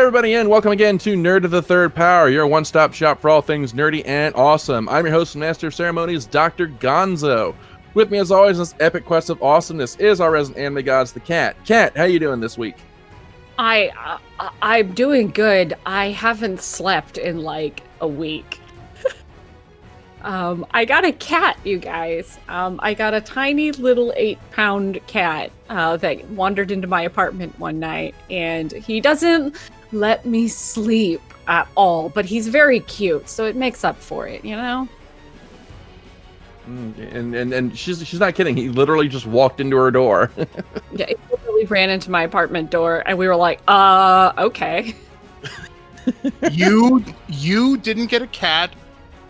everybody, and welcome again to Nerd of the Third Power, your one-stop shop for all things nerdy and awesome. I'm your host and master of ceremonies, Dr. Gonzo. With me, as always, in this epic quest of awesomeness is our resident anime gods, the Cat. Cat, how you doing this week? I'm doing good. I haven't slept in like a week. I got a cat, you guys. I got a tiny little 8-pound cat that wandered into my apartment one night, and he doesn't let me sleep at all, but he's very cute, so it makes up for it, you know? And she's not kidding. He literally just walked into her door. Yeah, he literally ran into my apartment door, and we were like, okay. You didn't get a cat.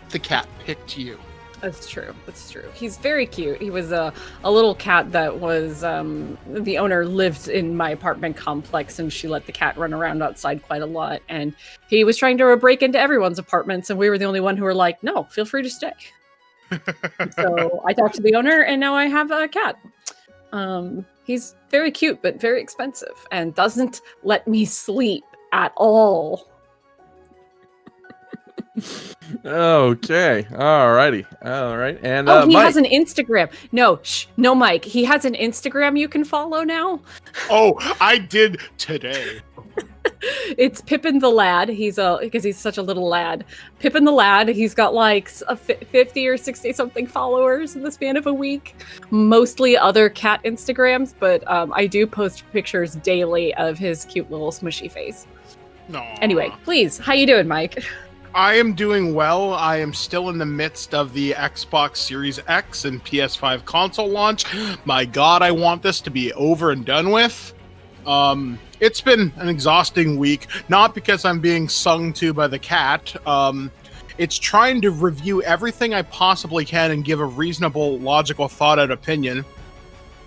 The cat picked you. That's true. That's true. He's very cute. He was a little cat that was, the owner lived in my apartment complex, and she let the cat run around outside quite a lot. And he was trying to break into everyone's apartments, and we were the only one who were like, no, feel free to stay. So I talked to the owner, and now I have a cat. He's very cute, but very expensive, and doesn't let me sleep at all. Okay, alrighty, alright, and he Mike. has an Instagram. No, Mike. He has an Instagram you can follow now. Oh, I did today. It's Pippin the Lad. Because he's such a little lad. Pippin the Lad. He's got like 50 or 60 something followers in the span of a week. Mostly other cat Instagrams, but I do post pictures daily of his cute little smushy face. No. Anyway, please, how you doing, Mike? I am doing well. I am still in the midst of the Xbox Series X and PS5 console launch. My God, I want this to be over and done with. It's been an exhausting week, not because I'm being sung to by the cat. It's trying to review everything I possibly can and give a reasonable, logical, thought-out opinion.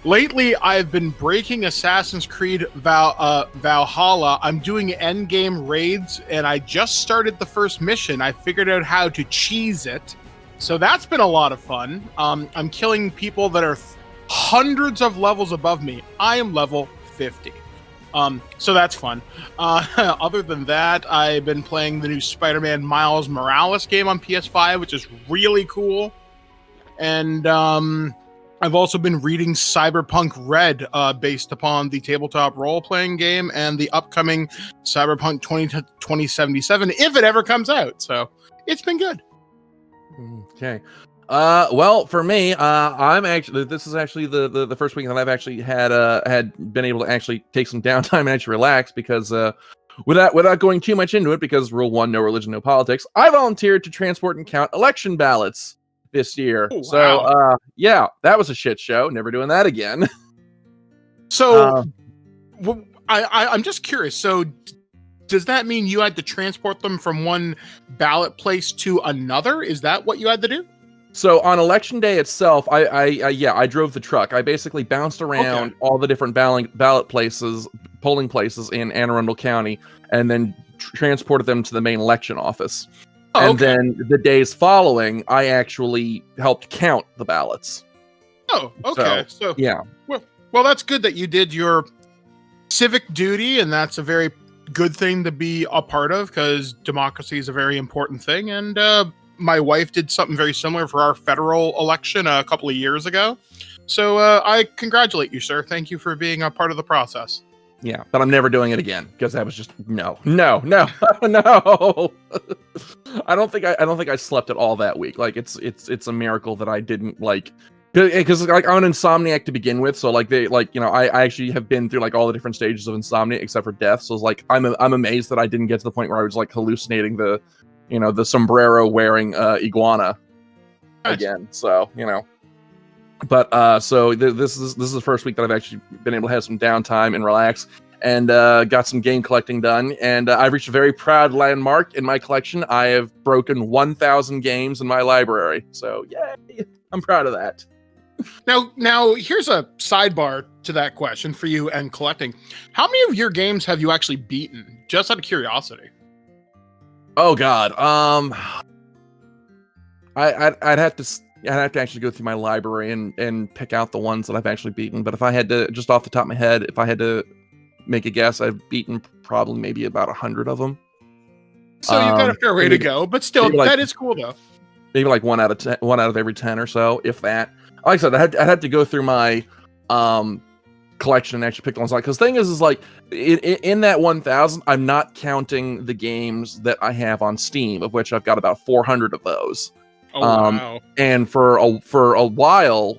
Lately, I've been breaking Assassin's Creed Valhalla. I'm doing endgame raids, and I just started the first mission. I figured out how to cheese it, so that's been a lot of fun. I'm killing people that are hundreds of levels above me. I am level 50. So that's fun. Other than that, I've been playing the new Spider-Man Miles Morales game on PS5, which is really cool. And I've also been reading Cyberpunk Red, based upon the tabletop role-playing game and the upcoming Cyberpunk 2077, if it ever comes out. So it's been good. Okay. Well, for me, this is actually the first week that I've actually had been able to actually take some downtime and actually relax, because without going too much into it, because rule 1, no religion, no politics, I volunteered to transport and count election ballots this year. Oh, wow. So yeah, that was a shit show. Never doing that again. So I'm just curious. So does that mean you had to transport them from one ballot place to another? Is that what you had to do? So on election day itself, I drove the truck. I basically bounced around all the different ballot places, polling places in Anne Arundel County, and then transported them to the main election office. And then the days following, I actually helped count the ballots. Oh, okay. So yeah. Well, that's good that you did your civic duty, and that's a very good thing to be a part of, because democracy is a very important thing. And my wife did something very similar for our federal election a couple of years ago. So I congratulate you, sir. Thank you for being a part of the process. Yeah, but I'm never doing it again, because that was just no. No. I don't think I slept at all that week. Like it's a miracle that I didn't, like, because like I'm an insomniac to begin with, so like I actually have been through like all the different stages of insomnia except for death. So it's like I'm amazed that I didn't get to the point where I was like hallucinating the sombrero wearing iguana again. So But so this is the first week that I've actually been able to have some downtime and relax, and got some game collecting done. And I've reached a very proud landmark in my collection. I have broken 1,000 games in my library. So yay! I'm proud of that. Now here's a sidebar to that question for you and collecting. How many of your games have you actually beaten? Just out of curiosity. Oh God. I'd have to actually go through my library and pick out the ones that I've actually beaten. But if I had to, just off the top of my head, if I had to make a guess, I've beaten probably maybe about 100 of them. So you've got a fair way to go, but still, that is cool though. Maybe like 1 out of 10, 1 out of every 10 or so, if that. Like I said, I'd have to go through my collection and actually pick the ones like. Because the thing is like in that 1,000, I'm not counting the games that I have on Steam, of which I've got about 400 of those. Oh wow! And for a while,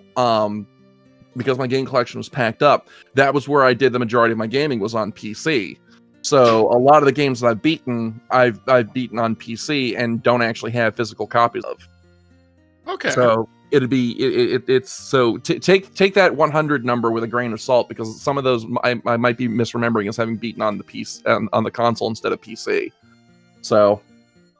because my game collection was packed up, that was where I did the majority of my gaming was on PC. So a lot of the games that I've beaten on PC and don't actually have physical copies of. Okay. So it'd be it's so take that 100 number with a grain of salt, because some of those I might be misremembering as having beaten on the PC on the console instead of PC. So,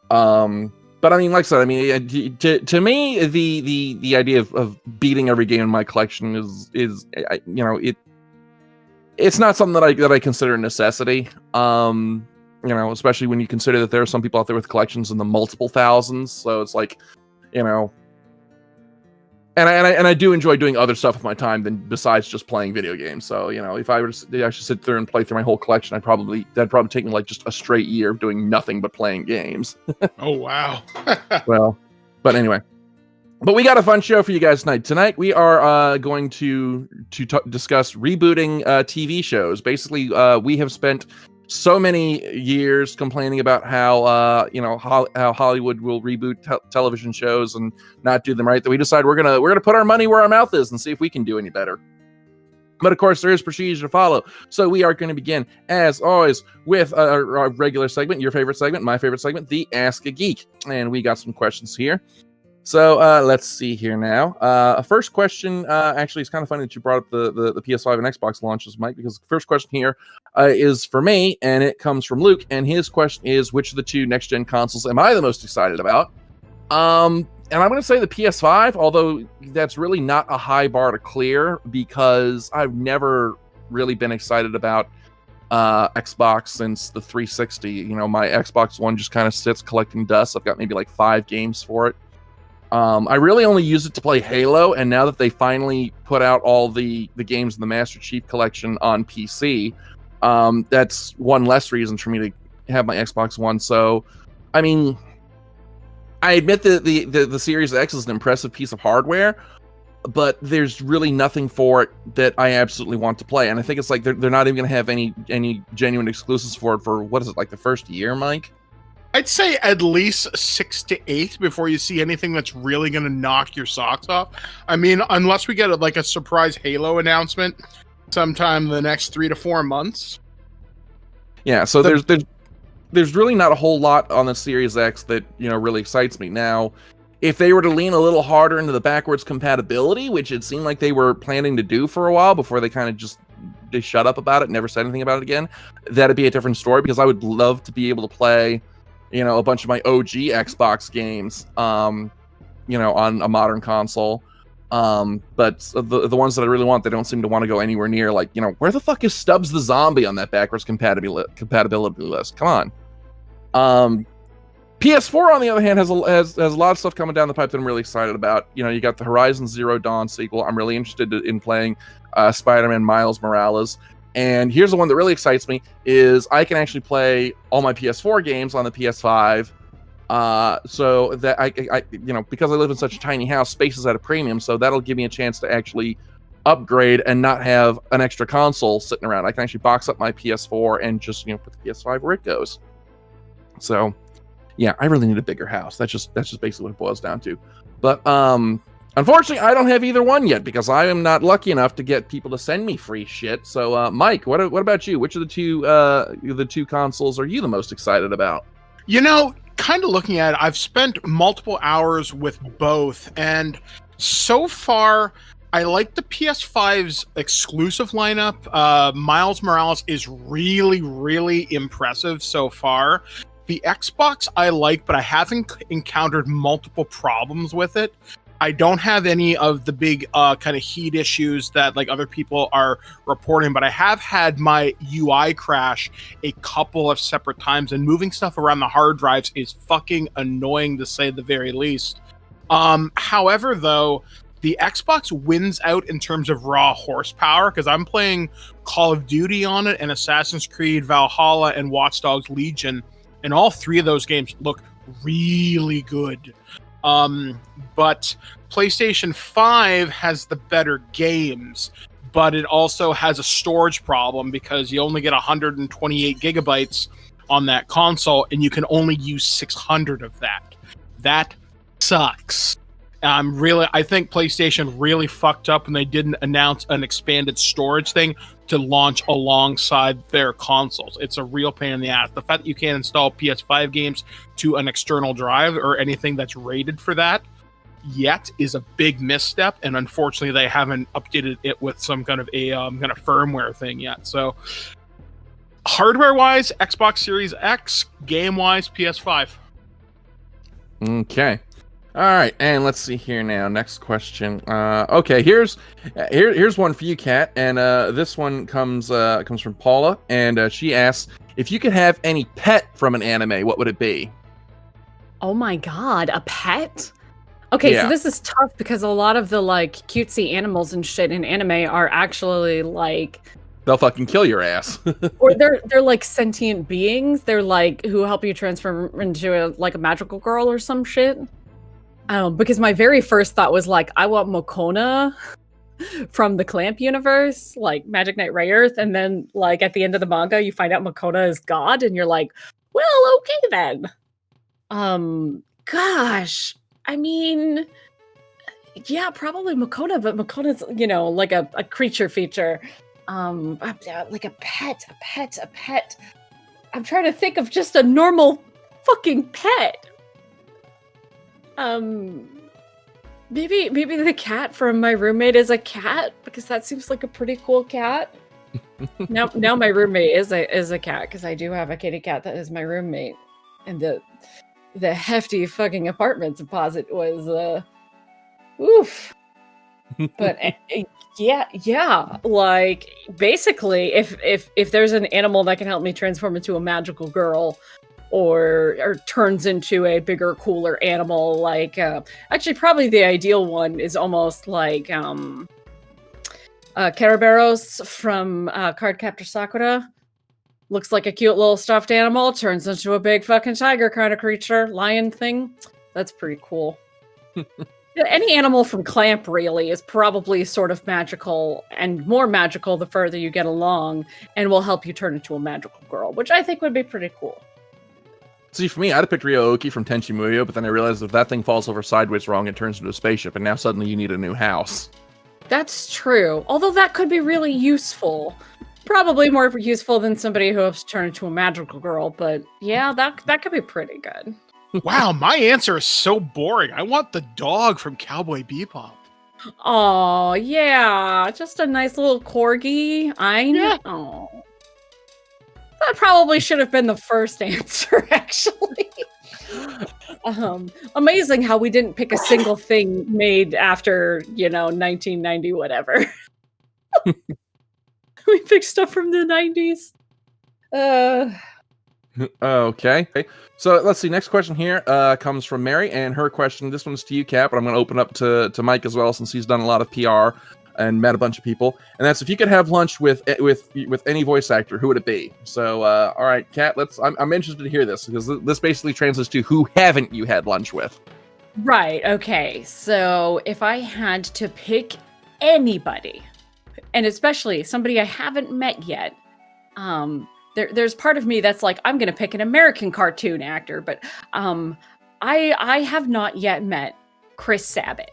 but I mean, like I said, I mean, to me, the idea of beating every game in my collection is you know, it's not something that I consider a necessity. You know, especially when you consider that there are some people out there with collections in the multiple thousands. So it's like, you know, and I do enjoy doing other stuff with my time than besides just playing video games. So, you know, if I were to actually sit there and play through my whole collection, that'd probably take me like just a straight year of doing nothing but playing games. Oh wow. Well, but anyway. But we got a fun show for you guys tonight. Tonight we are going to discuss rebooting TV shows. Basically, we have spent so many years complaining about how you know, how Hollywood will reboot television shows and not do them right, that we decide we're gonna put our money where our mouth is and see if we can do any better. But of course, there is procedure to follow. So we are going to begin, as always, with our regular segment, your favorite segment, my favorite segment, the Ask a Geek, and we got some questions here. So let's see here now. First question, actually, it's kind of funny that you brought up the PS5 and Xbox launches, Mike, because the first question here is for me, and it comes from Luke, and his question is, which of the two next-gen consoles am I the most excited about? And I'm going to say the PS5, although that's really not a high bar to clear, because I've never really been excited about Xbox since the 360. You know, my Xbox One just kind of sits collecting dust. I've got maybe like 5 games for it. I really only use it to play Halo, and now that they finally put out all the games in the Master Chief Collection on PC, that's one less reason for me to have my Xbox One. So, I mean, I admit that the Series X is an impressive piece of hardware, but there's really nothing for it that I absolutely want to play. And I think it's like they're not even going to have any genuine exclusives for it for, what is it, like the first year, Mike? I'd say at least 6 to 8 before you see anything that's really going to knock your socks off. I mean, unless we get a surprise Halo announcement sometime in the next 3 to 4 months. Yeah, so there's really not a whole lot on the Series X that, you know, really excites me. Now, if they were to lean a little harder into the backwards compatibility, which it seemed like they were planning to do for a while before they kind of they shut up about it, never said anything about it again, that'd be a different story, because I would love to be able to play, you know, a bunch of my OG Xbox games, you know, on a modern console. But the ones that I really want, they don't seem to want to go anywhere near. Like, you know, where the fuck is Stubbs the Zombie on that backwards compatibility list? Come on. PS4, on the other hand, has a lot of stuff coming down the pipe that I'm really excited about. You know, you got the Horizon Zero Dawn sequel. I'm really interested in playing Spider-Man Miles Morales. And here's the one that really excites me, is I can actually play all my PS4 games on the PS5. So that I you know, because I live in such a tiny house, space is at a premium, so that'll give me a chance to actually upgrade and not have an extra console sitting around. I can actually box up my PS4 and just, you know, put the PS5 where it goes. So yeah, I really need a bigger house. That's just basically what it boils down to. But unfortunately, I don't have either one yet, because I am not lucky enough to get people to send me free shit. So, Mike, what about you? Which of the two consoles are you the most excited about? You know, kind of looking at it, I've spent multiple hours with both, and so far, I like the PS5's exclusive lineup. Miles Morales is really, really impressive so far. The Xbox I like, but I haven't encountered multiple problems with it. I don't have any of the big kind of heat issues that like other people are reporting, but I have had my UI crash a couple of separate times, and moving stuff around the hard drives is fucking annoying, to say the very least. However, though, the Xbox wins out in terms of raw horsepower because I'm playing Call of Duty on it and Assassin's Creed Valhalla and Watch Dogs Legion, and all three of those games look really good. But PlayStation 5 has the better games, but it also has a storage problem because you only get 128 gigabytes on that console, and you can only use 600 of that. That sucks. I think PlayStation really fucked up when they didn't announce an expanded storage thing to launch alongside their consoles. It's a real pain in the ass. The fact that you can't install PS5 games to an external drive or anything that's rated for that yet is a big misstep, and unfortunately they haven't updated it with some kind of a kind of firmware thing yet. So hardware-wise, Xbox Series X, game-wise, PS5. Okay. All right, and let's see here now. Next question. Okay, here's one for you, Kat, and this one comes from Paula, and she asks, if you could have any pet from an anime, what would it be? Oh my god, a pet? Okay, Yeah. so this is tough because a lot of the like cutesy animals and shit in anime are actually like, They'll fucking kill your ass. or they're like sentient beings. They're like who help you transform into a magical girl or some shit. Because my very first thought was like, I want Mokona from the Clamp universe, like Magic Knight Rayearth, and then like at the end of the manga, you find out Mokona is God, and you're like, well, okay then. Gosh, I mean, yeah, probably Mokona, but Mokona's like a creature feature. Like a pet. I'm trying to think of just a normal fucking pet. Maybe the cat from my roommate is a cat because that seems like a pretty cool cat. Now my roommate is a cat because I do have a kitty cat that is my roommate, and the hefty fucking apartment deposit was oof. But yeah, like basically, if there's an animal that can help me transform into a magical girl, or turns into a bigger, cooler animal, like actually probably the ideal one is almost like Karaberos from Cardcaptor Sakura. Looks like a cute little stuffed animal, turns into a big fucking tiger kind of creature, lion thing. That's pretty cool. Any animal from Clamp really is probably sort of magical, and more magical the further you get along, and will help you turn into a magical girl, which I think would be pretty cool. See, for me, I'd have picked Ryo-Oki from Tenchi Muyo, but then I realized if that thing falls over sideways wrong, it turns into a spaceship, and now suddenly you need a new house. That's true. Although that could be really useful. Probably more useful than somebody who hopes to turn into a magical girl, but yeah, that could be pretty good. Wow, my answer is so boring. I want the dog from Cowboy Bebop. Oh, yeah. Just a nice little corgi. I know. Yeah. Oh. That probably should have been the first answer, actually. Amazing how we didn't pick a single thing made after, 1990, whatever. We picked stuff from the 90s. Okay. So let's see. Next question here comes from Mary, and her question, this one's to you, Cap, but I'm going to open up to Mike as well, since he's done a lot of PR and met a bunch of people. And that's, if you could have lunch with any voice actor, who would it be? So, all right, Kat, I'm interested to hear this, because this basically translates to who haven't you had lunch with? Right, okay. So if I had to pick anybody, and especially somebody I haven't met yet, there's part of me that's like, I'm going to pick an American cartoon actor, but I have not yet met Chris Sabat,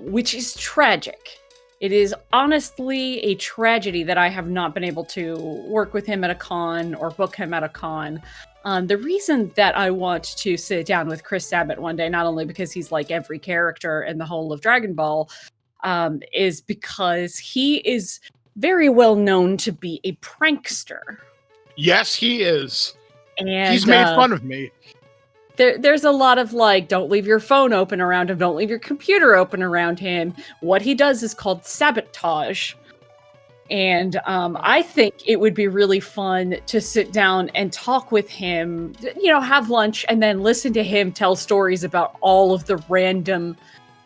which is tragic. It is honestly a tragedy that I have not been able to work with him at a con or book him at a con. The reason that I want to sit down with Chris Sabat one day, not only because he's like every character in the whole of Dragon Ball, is because he is very well known to be a prankster. Yes, he is. And he's made fun of me. There's a lot of like, don't leave your phone open around him, don't leave your computer open around him. What he does is called sabotage. And I think it would be really fun to sit down and talk with him, have lunch, and then listen to him tell stories about all of the random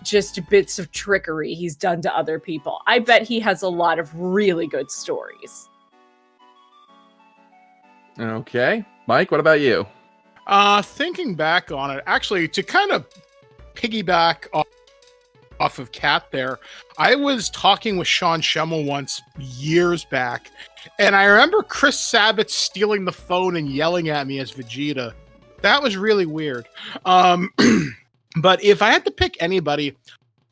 just bits of trickery he's done to other people. I bet he has a lot of really good stories. Okay. Mike, what about you? Thinking back on it, actually, to kind of piggyback off of Kat there, I was talking with Sean Schemmel once years back, and I remember Chris Sabat stealing the phone and yelling at me as Vegeta. That was really weird. But if I had to pick anybody,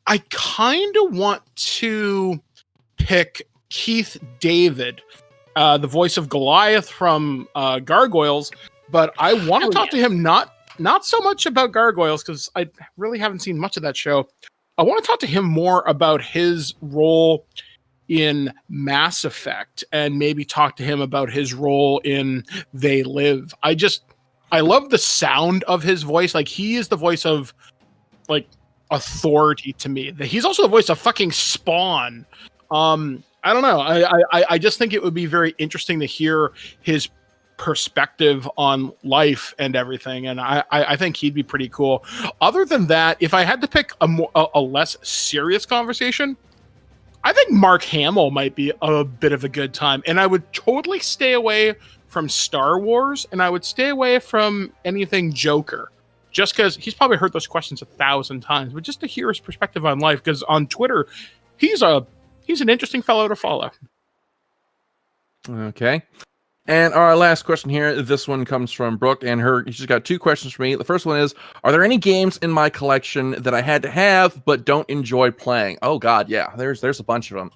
I kind of want to pick Keith David, the voice of Goliath from Gargoyles, but I want to talk to him not so much about Gargoyles, because I really haven't seen much of that show. I want to talk to him more about his role in Mass Effect, and maybe talk to him about his role in They Live. I love the sound of his voice. Like, he is the voice of, like, authority to me. He's also the voice of fucking Spawn. I don't know. I just think it would be very interesting to hear his perspective on life and everything, and I think he'd be pretty cool. Other than that, if I had to pick a less serious conversation, I think Mark Hamill might be a bit of a good time, and I would totally stay away from Star Wars, and I would stay away from anything Joker, just because he's probably heard those questions 1,000 times, but just to hear his perspective on life, because on Twitter, he's an interesting fellow to follow. Okay. And our last question here, this one comes from Brooke, and she's got 2 questions for me. The first one is, are there any games in my collection that I had to have but don't enjoy playing? Oh God, yeah, there's a bunch of them.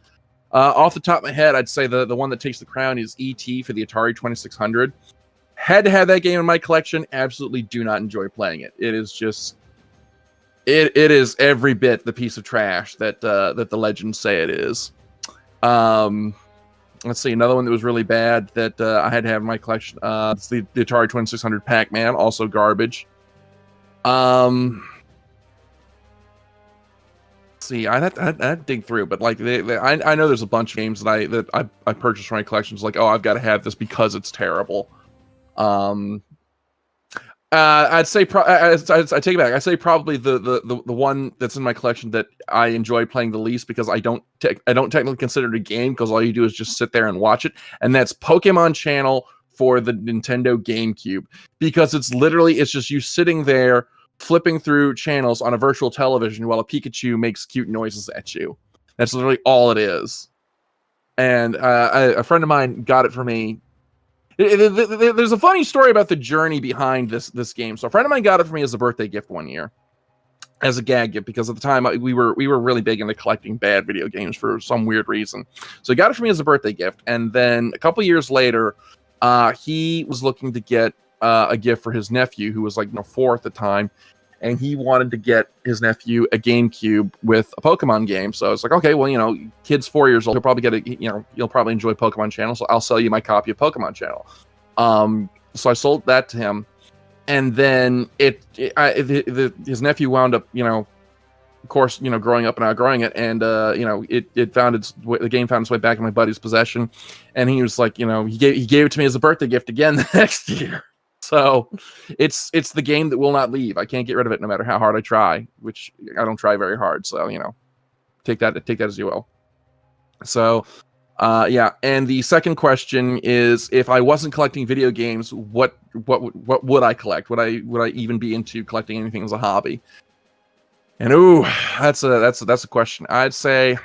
Off the top of my head, I'd say the one that takes the crown is E.T. for the Atari 2600. Had to have that game in my collection. Absolutely do not enjoy playing it. It is just, it is every bit the piece of trash that the legends say it is. Let's see, another one that was really bad that I had to have in my collection. It's the Atari 2600 Pac-Man, also garbage. Let's see, I'd dig through, but like I know there's a bunch of games that I purchased for my collections. Like, oh, I've got to have this because it's terrible. I'd say I take it back. I'd say probably the one that's in my collection that I enjoy playing the least, because I don't technically consider it a game, because all you do is just sit there and watch it, and that's Pokemon Channel for the Nintendo GameCube, because it's just you sitting there flipping through channels on a virtual television while a Pikachu makes cute noises at you. That's literally all it is. And a friend of mine got it for me. There's a funny story about the journey behind this game. So a friend of mine got it for me as a birthday gift one year, as a gag gift, because at the time we were really big into collecting bad video games for some weird reason. So he got it for me as a birthday gift, and then a couple years later, he was looking to get a gift for his nephew, who was like 4 at the time, and he wanted to get his nephew a GameCube with a Pokemon game. So I was like, okay, well, kid's 4 years old, he'll probably get you'll probably enjoy Pokemon Channel, so I'll sell you my copy of Pokemon Channel. So I sold that to him, and then his nephew wound up, of course, growing up and outgrowing it, and the game found its way back in my buddy's possession, and he was like, he gave it to me as a birthday gift again the next year. So it's the game that will not leave. I can't get rid of it no matter how hard I try, which I don't try very hard. So, take that as you will. So, yeah. And the second question is, if I wasn't collecting video games, what would I collect? Would I even be into collecting anything as a hobby? And that's a question. I'd say,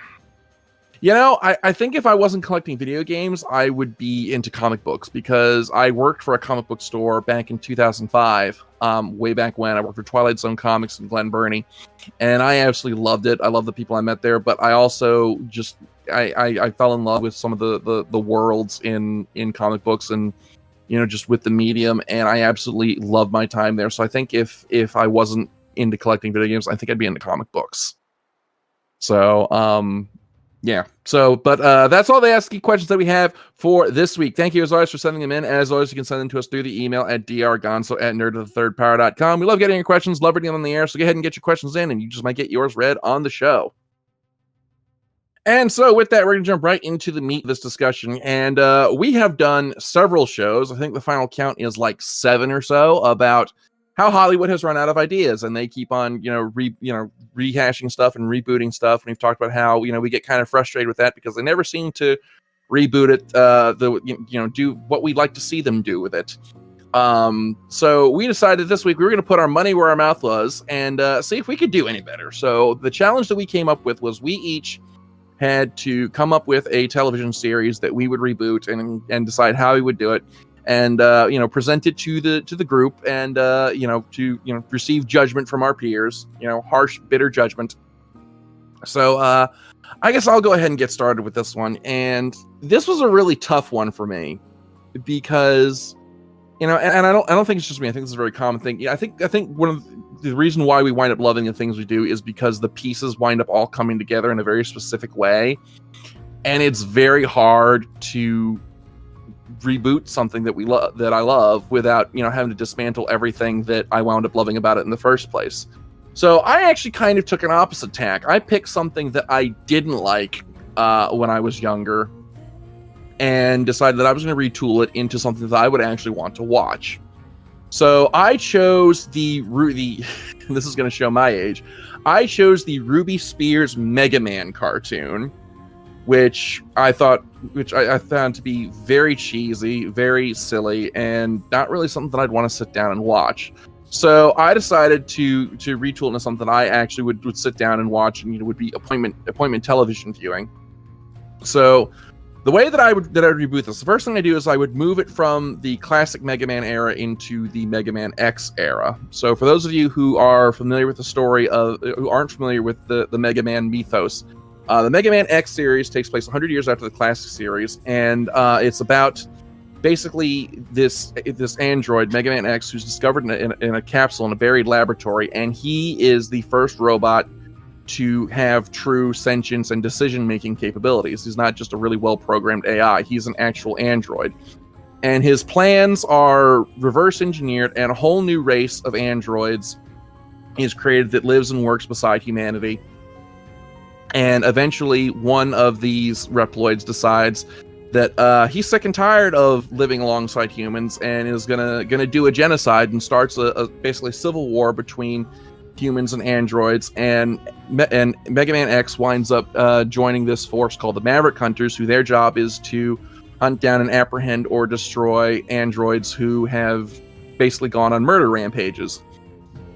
I think if I wasn't collecting video games, I would be into comic books, because I worked for a comic book store back in 2005, way back when. I worked for Twilight Zone Comics in Glen Burnie, and I absolutely loved it. I love the people I met there, but I also just, I fell in love with some of the worlds in comic books, and, just with the medium, and I absolutely loved my time there. So I think if I wasn't into collecting video games, I think I'd be into comic books. So, yeah. So, but that's all the asking questions that we have for this week. Thank you as always for sending them in. As always, you can send them to us through the email at drgonzo@nerdofthethirdpower.com. We love getting your questions, love reading them on the air. So go ahead and get your questions in, and you just might get yours read on the show. And so with that, we're going to jump right into the meat of this discussion. And we have done several shows. I think the final count is like 7 or so, about how Hollywood has run out of ideas, and they keep on, rehashing stuff and rebooting stuff. And we've talked about how, we get kind of frustrated with that because they never seem to reboot it, do what we'd like to see them do with it. So we decided this week we were going to put our money where our mouth was and see if we could do any better. So the challenge that we came up with was we each had to come up with a television series that we would reboot and decide how we would do it, and present it to the group, and to receive judgment from our peers, harsh, bitter judgment. So I guess I'll go ahead and get started with this one. And this was a really tough one for me because and I don't think it's just me. I think this is a very common thing. Yeah, I think one of the reason why we wind up loving the things we do is because the pieces wind up all coming together in a very specific way, and it's very hard to reboot something that I love without having to dismantle everything that I wound up loving about it in the first place. So I actually kind of took an opposite tack. I picked something that I didn't like when I was younger, and decided that I was going to retool it into something that I would actually want to watch. So I chose the this is going to show my age. I chose the Ruby Spears Mega Man cartoon, which I found to be very cheesy, very silly, and not really something that I'd want to sit down and watch. So I decided to retool into something I actually would sit down and watch, and would be appointment television viewing. So the way that I would reboot this, the first thing I do is I would move it from the classic Mega Man era into the Mega Man X era. So for those of you who are familiar with the story who aren't familiar with the Mega Man mythos, the Mega Man X series takes place 100 years after the classic series, and it's about basically this android, Mega Man X, who's discovered in a capsule in a buried laboratory, and he is the first robot to have true sentience and decision-making capabilities. He's not just a really well-programmed AI. He's an actual android. And his plans are reverse engineered, and a whole new race of androids is created that lives and works beside humanity. And eventually, one of these Reploids decides that he's sick and tired of living alongside humans, and is gonna do a genocide, and starts a basically civil war between humans and androids. And Mega Man X winds up joining this force called the Maverick Hunters, who their job is to hunt down and apprehend or destroy androids who have basically gone on murder rampages.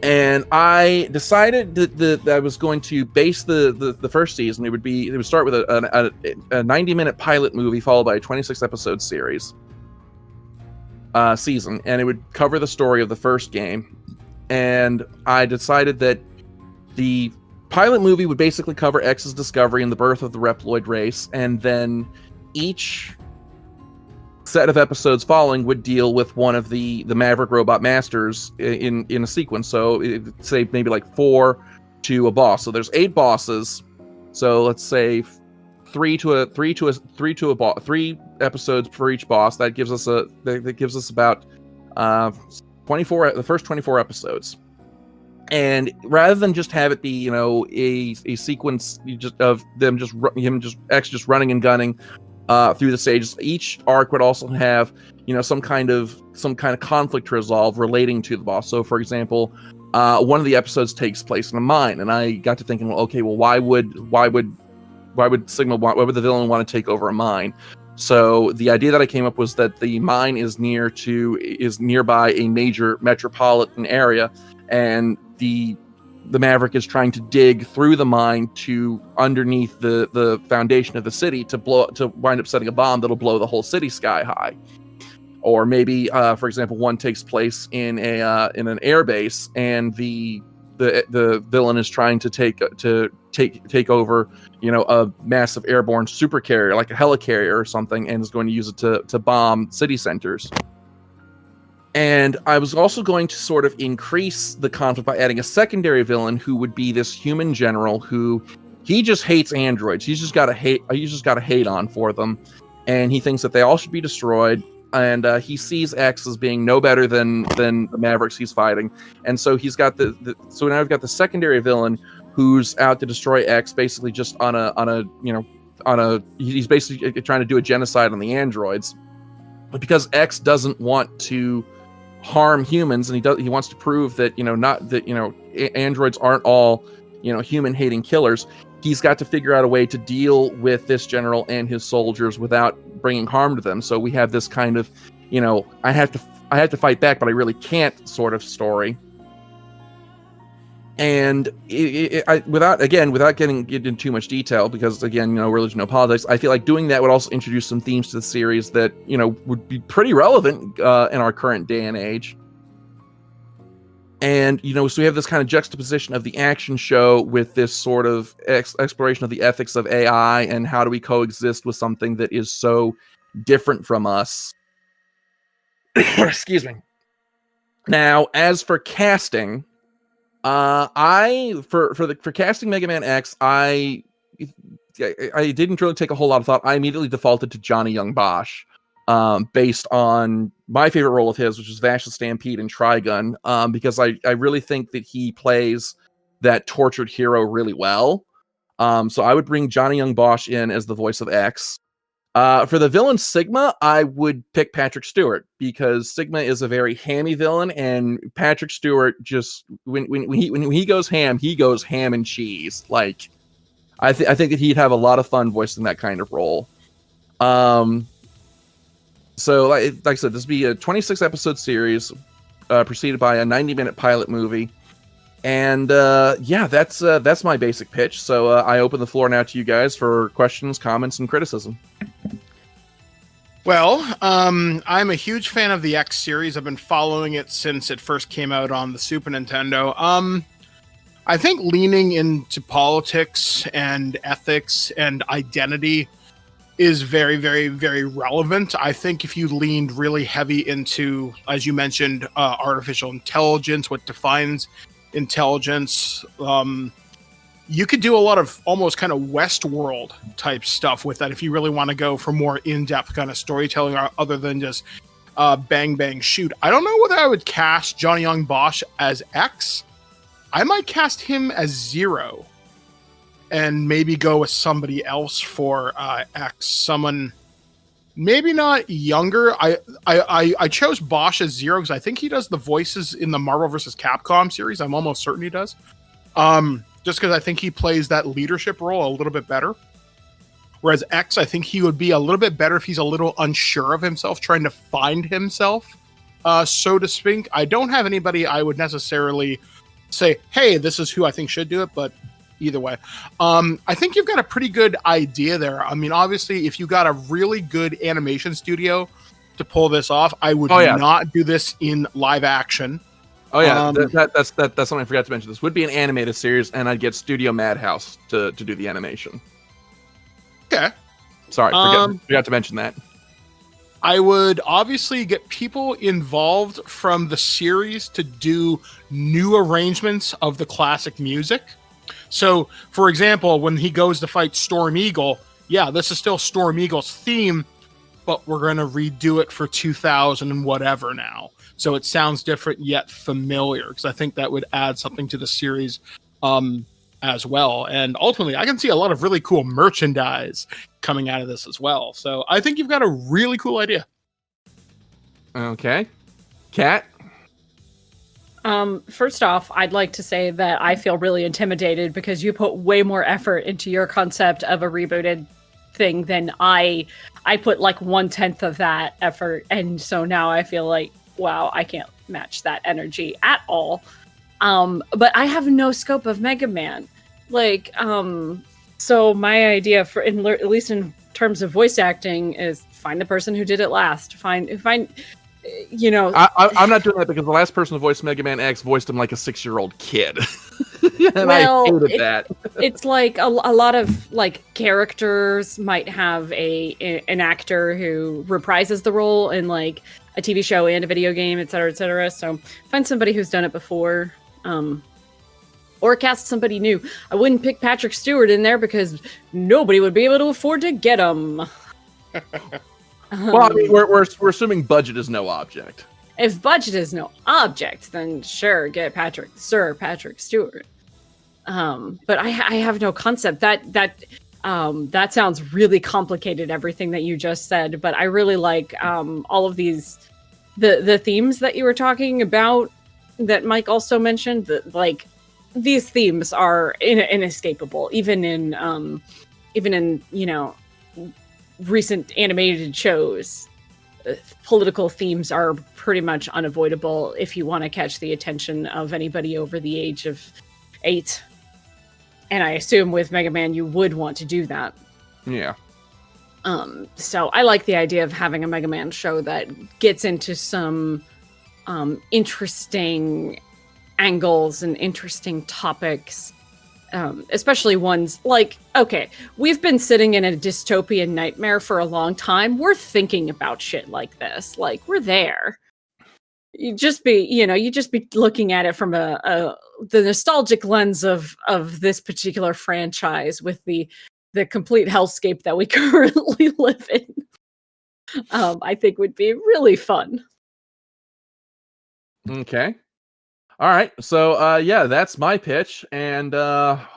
And I decided that I was going to base the first season. It would start with a 90-minute pilot movie followed by a 26-episode series season, and it would cover the story of the first game. And I decided that the pilot movie would basically cover X's discovery and the birth of the Reploid race, and then each set of episodes following would deal with one of the Maverick robot masters in a sequence. So say maybe like 4 to a boss. So there's 8 bosses. So let's say 3 episodes for each boss. That gives us about 24, the first 24 episodes. And rather than just have it be, a sequence of X just running and gunning through the stages, each arc would also have, some kind of conflict to resolve relating to the boss. So, for example, one of the episodes takes place in a mine, and I got to thinking, well, okay, well, why would the villain want to take over a mine? So the idea that I came up was that the mine is nearby a major metropolitan area, and the Maverick is trying to dig through the mine to underneath the foundation of the city to wind up setting a bomb that'll blow the whole city sky high. Or maybe, for example, one takes place in an air base, and the villain is trying to take over, a massive airborne supercarrier like a helicarrier or something, and is going to use it to bomb city centers. And I was also going to sort of increase the conflict by adding a secondary villain who would be this human general who he just hates androids. He's just got a hate on for them, and he thinks that they all should be destroyed. And he sees X as being no better than the Mavericks he's fighting. And so he's got so now we've got the secondary villain who's out to destroy X, basically just he's basically trying to do a genocide on the androids. But because X doesn't want to harm humans, and he wants to prove that, not that, androids aren't all, human hating killers. He's got to figure out a way to deal with this general and his soldiers without bringing harm to them. So we have this kind of, I have to fight back, but I really can't sort of story. And without getting into too much detail, because again, religion, no politics, I feel like doing that would also introduce some themes to the series that, would be pretty relevant in our current day and age. And, so we have this kind of juxtaposition of the action show with this sort of exploration of the ethics of AI and how do we coexist with something that is so different from us. Excuse me. Now, as for casting, for casting Mega Man X, I didn't really take a whole lot of thought. I immediately defaulted to Johnny Young Bosch. Based on my favorite role of his, which is Vash the Stampede in Trigun, because I really think that he plays that tortured hero really well. So I would bring Johnny Young Bosch in as the voice of X. For the villain Sigma, I would pick Patrick Stewart, because Sigma is a very hammy villain, and Patrick Stewart just when he goes ham and cheese. Like, I think that he'd have a lot of fun voicing that kind of role. So, like I said, this would be a 26-episode series, preceded by a 90-minute pilot movie. And, that's my basic pitch. So, I open the floor now to you guys for questions, comments, and criticism. Well, I'm a huge fan of the X series. I've been following it since it first came out on the Super Nintendo. I think leaning into politics and ethics and identity is very, very, very relevant. I think if you leaned really heavy into, as you mentioned, artificial intelligence, what defines intelligence, you could do a lot of almost kind of Westworld type stuff with that if you really want to go for more in-depth kind of storytelling other than just bang, bang, shoot. I don't know whether I would cast Johnny Young Bosch as X. I might cast him as Zero and maybe go with somebody else for X. Someone maybe not younger. I chose Bosch as Zero because I think he does the voices in the Marvel vs. Capcom series. I'm almost certain he does. Just because I think he plays that leadership role a little bit better. Whereas X, I think he would be a little bit better if he's a little unsure of himself, trying to find himself, so to speak. I don't have anybody I would necessarily say, hey, this is who I think should do it, but either way. I think you've got a pretty good idea there. I mean, obviously, if you got a really good animation studio to pull this off, I would not do this in live action. Oh yeah, that's something I forgot to mention. This would be an animated series, and I'd get Studio Madhouse to do the animation. Okay. Sorry, forgot to mention that. I would obviously get people involved from the series to do new arrangements of the classic music. So, for example, when he goes to fight Storm Eagle, yeah, this is still Storm Eagle's theme, but we're going to redo it for 2000 and whatever now. So it sounds different yet familiar, because I think that would add something to the series as well. And ultimately, I can see a lot of really cool merchandise coming out of this as well. So I think you've got a really cool idea. Okay. Kat? First off, I'd like to say that I feel really intimidated because you put way more effort into your concept of a rebooted thing than I put like 1/10 of that effort. And so now I feel like, wow, I can't match that energy at all. But I have no scope of Mega Man. Like, so my idea for, at least in terms of voice acting, is find the person who did it last. Find you know. I'm not doing that because the last person who voiced Mega Man X voiced him like a 6-year-old kid. And well, I hated that. It's like a lot of like characters might have an actor who reprises the role in like a TV show and a video game, et cetera, et cetera. So find somebody who's done it before, or cast somebody new. I wouldn't pick Patrick Stewart in there because nobody would be able to afford to get him. Well, I mean, we're assuming budget is no object. If budget is no object, then sure, get Sir Patrick Stewart. But I have no concept. That sounds really complicated, everything that you just said. But I really like all of these the themes that you were talking about, that Mike also mentioned, that like these themes are inescapable, even in recent animated shows. Political themes are pretty much unavoidable if you want to catch the attention of anybody over the age of 8. And I assume with Mega Man you would want to do that. Yeah. So I like the idea of having a Mega Man show that gets into some interesting angles and interesting topics. Especially ones like, okay, we've been sitting in a dystopian nightmare for a long time. We're thinking about shit like this. Like, we're there. You just be looking at it from the nostalgic lens of this particular franchise with the complete hellscape that we currently live in. I think would be really fun. Okay. All right, so yeah, that's my pitch, and Kat,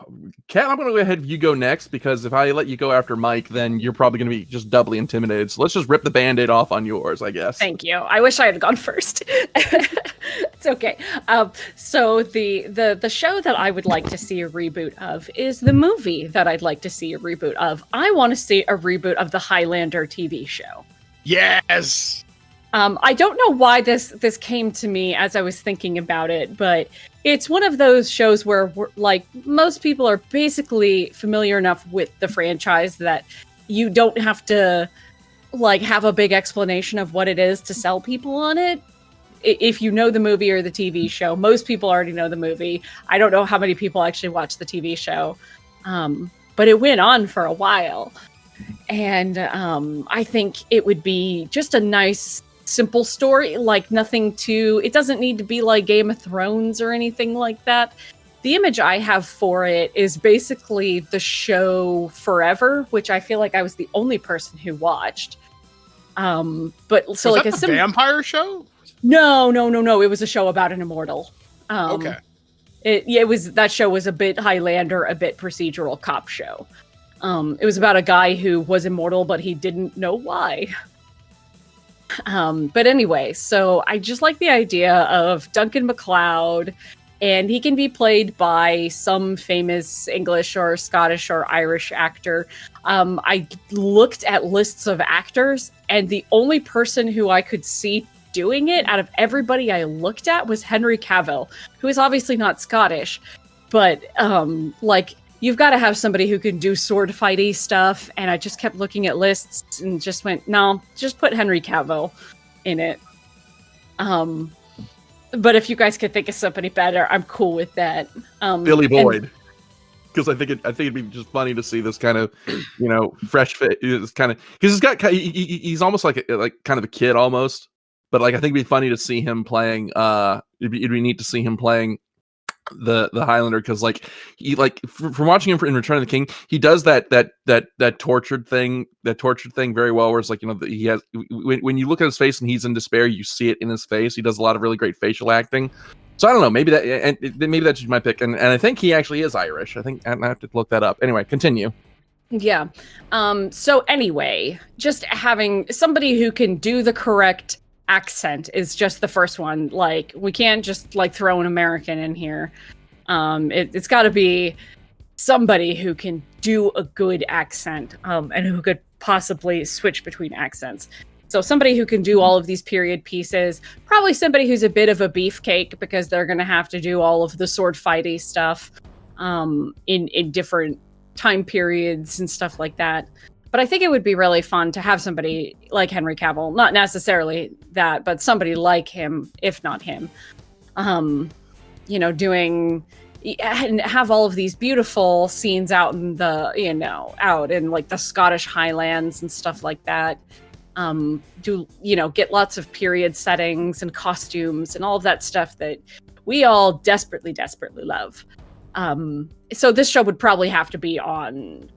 I'm gonna go ahead and you go next, because if I let you go after Mike, then you're probably gonna be just doubly intimidated. So let's just rip the Band-Aid off on yours, I guess. Thank you. I wish I had gone first. It's okay. So the show that I would like to see a reboot of is the movie that I'd like to see a reboot of. I want to see a reboot of the Highlander TV show. Yes. I don't know why this came to me as I was thinking about it, but it's one of those shows where like most people are basically familiar enough with the franchise that you don't have to like have a big explanation of what it is to sell people on it. If you know the movie or the TV show, most people already know the movie. I don't know how many people actually watch the TV show, but it went on for a while. And I think it would be just a nice, simple story, like it doesn't need to be like Game of Thrones or anything like that. The image I have for it is basically the show Forever, which I feel like I was the only person who watched. But so was like that a vampire show? No. It was a show about an immortal. Okay. That show was a bit Highlander, a bit procedural cop show. It was about a guy who was immortal, but he didn't know why. But anyway, so I just like the idea of Duncan MacLeod, and he can be played by some famous English or Scottish or Irish actor. I looked at lists of actors, and the only person who I could see doing it out of everybody I looked at was Henry Cavill, who is obviously not Scottish, but you've got to have somebody who can do sword fighty stuff. And I just kept looking at lists and just went, no, just put Henry Cavill in it. But if you guys could think of somebody better, I'm cool with that. Billy Boyd, because I think it'd be just funny to see this kind of, fresh fit. It's kind of because he's almost like kind of a kid almost, but like I think it'd be funny to see him playing. It'd be neat to see him playing the Highlander, because like he from watching him in Return of the King, he does that tortured thing very well, where it's like, he has, when you look at his face and he's in despair, you see it in his face. He does a lot of really great facial acting. So I don't know, maybe that's just my pick, and I think he actually is Irish. I think I have to look that up. Anyway, continue. Yeah. So anyway, just having somebody who can do the correct accent is just the first one. Like, we can't just like throw an American in here. It's got to be somebody who can do a good accent, and who could possibly switch between accents. So somebody who can do all of these period pieces, probably somebody who's a bit of a beefcake, because they're going to have to do all of the sword fighty stuff in different time periods and stuff like that. But I think it would be really fun to have somebody like Henry Cavill, not necessarily that, but somebody like him, if not him, doing, and have all of these beautiful scenes out in out in like the Scottish Highlands and stuff like that. Get lots of period settings and costumes and all of that stuff that we all desperately, desperately love. So this show would probably have to be on,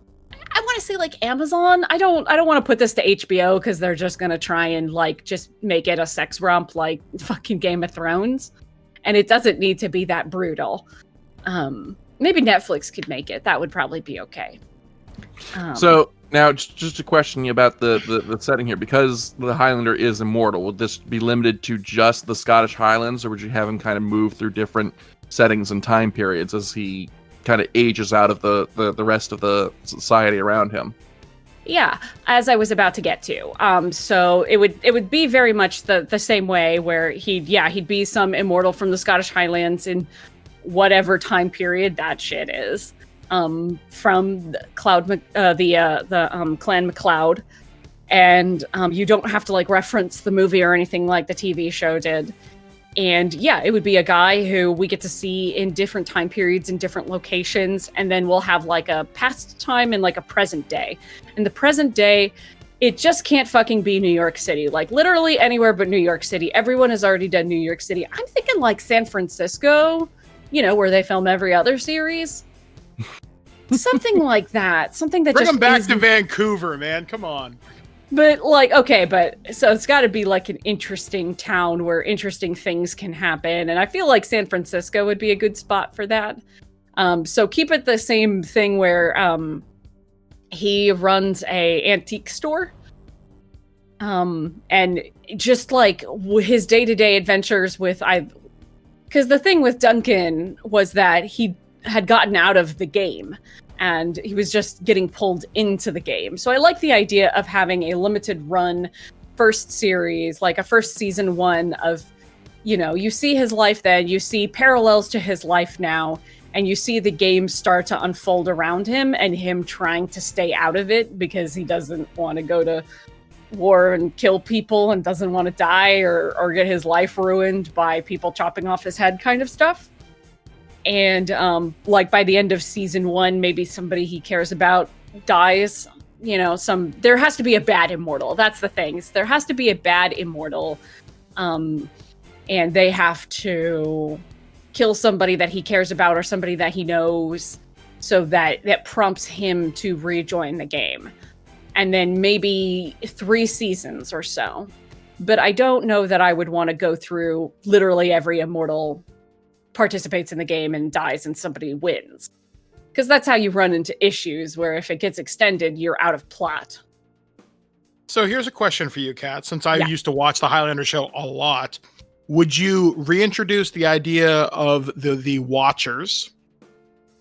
I want to say like Amazon. I don't want to put this to HBO, because they're just going to try and like just make it a sex romp like fucking Game of Thrones. And it doesn't need to be that brutal. Maybe Netflix could make it. That would probably be okay. So Now, just a question about the setting here. Because the Highlander is immortal, would this be limited to just the Scottish Highlands, or would you have him kind of move through different settings and time periods as he kind of ages out of the rest of the society around him? Yeah, as I was about to get to. So it would be very much the same way where he'd be some immortal from the Scottish Highlands in whatever time period that shit is. From the Clan MacLeod, and you don't have to like reference the movie or anything like the TV show did. And yeah, it would be a guy who we get to see in different time periods in different locations, and then we'll have like a past time and like a present day. In the present day, it just can't fucking be New York City. Like literally anywhere but New York City. Everyone has already done New York City. I'm thinking like San Francisco, where they film every other series. Something like that. Something that bring just them back to Vancouver, man. Come on. But like, okay, so it's got to be like an interesting town where interesting things can happen, and I feel like San Francisco would be a good spot for that. So keep it the same thing where he runs a antique store, and just like his day-to-day adventures with because the thing with Duncan was that he had gotten out of the game and he was just getting pulled into the game. So I like the idea of having a limited run first series, like a first season 1 of, you see his life then, you see parallels to his life now, and you see the game start to unfold around him and him trying to stay out of it because he doesn't want to go to war and kill people and doesn't want to die or get his life ruined by people chopping off his head kind of stuff. And like by the end of season 1, maybe somebody he cares about dies. There has to be a bad immortal. That's the thing. There has to be a bad immortal, and they have to kill somebody that he cares about or somebody that he knows, so that prompts him to rejoin the game. And then maybe 3 seasons or so. But I don't know that I would want to go through literally every immortal participates in the game and dies and somebody wins, because that's how you run into issues where if it gets extended, you're out of plot. So here's a question for you, Kat. Since I used to watch the Highlander show a lot, would you reintroduce the idea of the Watchers?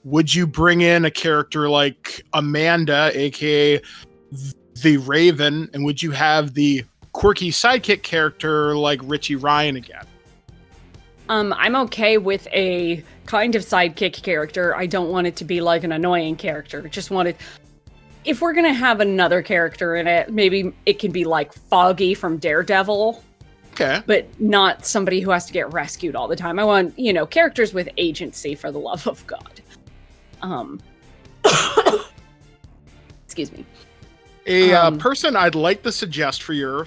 Would you bring in a character like Amanda, aka the Raven, and would you have the quirky sidekick character like Richie Ryan again? I'm okay with a kind of sidekick character. I don't want it to be like an annoying character. Just want it. If we're gonna have another character in it, maybe it can be like Foggy from Daredevil. Okay. But not somebody who has to get rescued all the time. I want, characters with agency, for the love of God. Excuse me. A person I'd like to suggest for your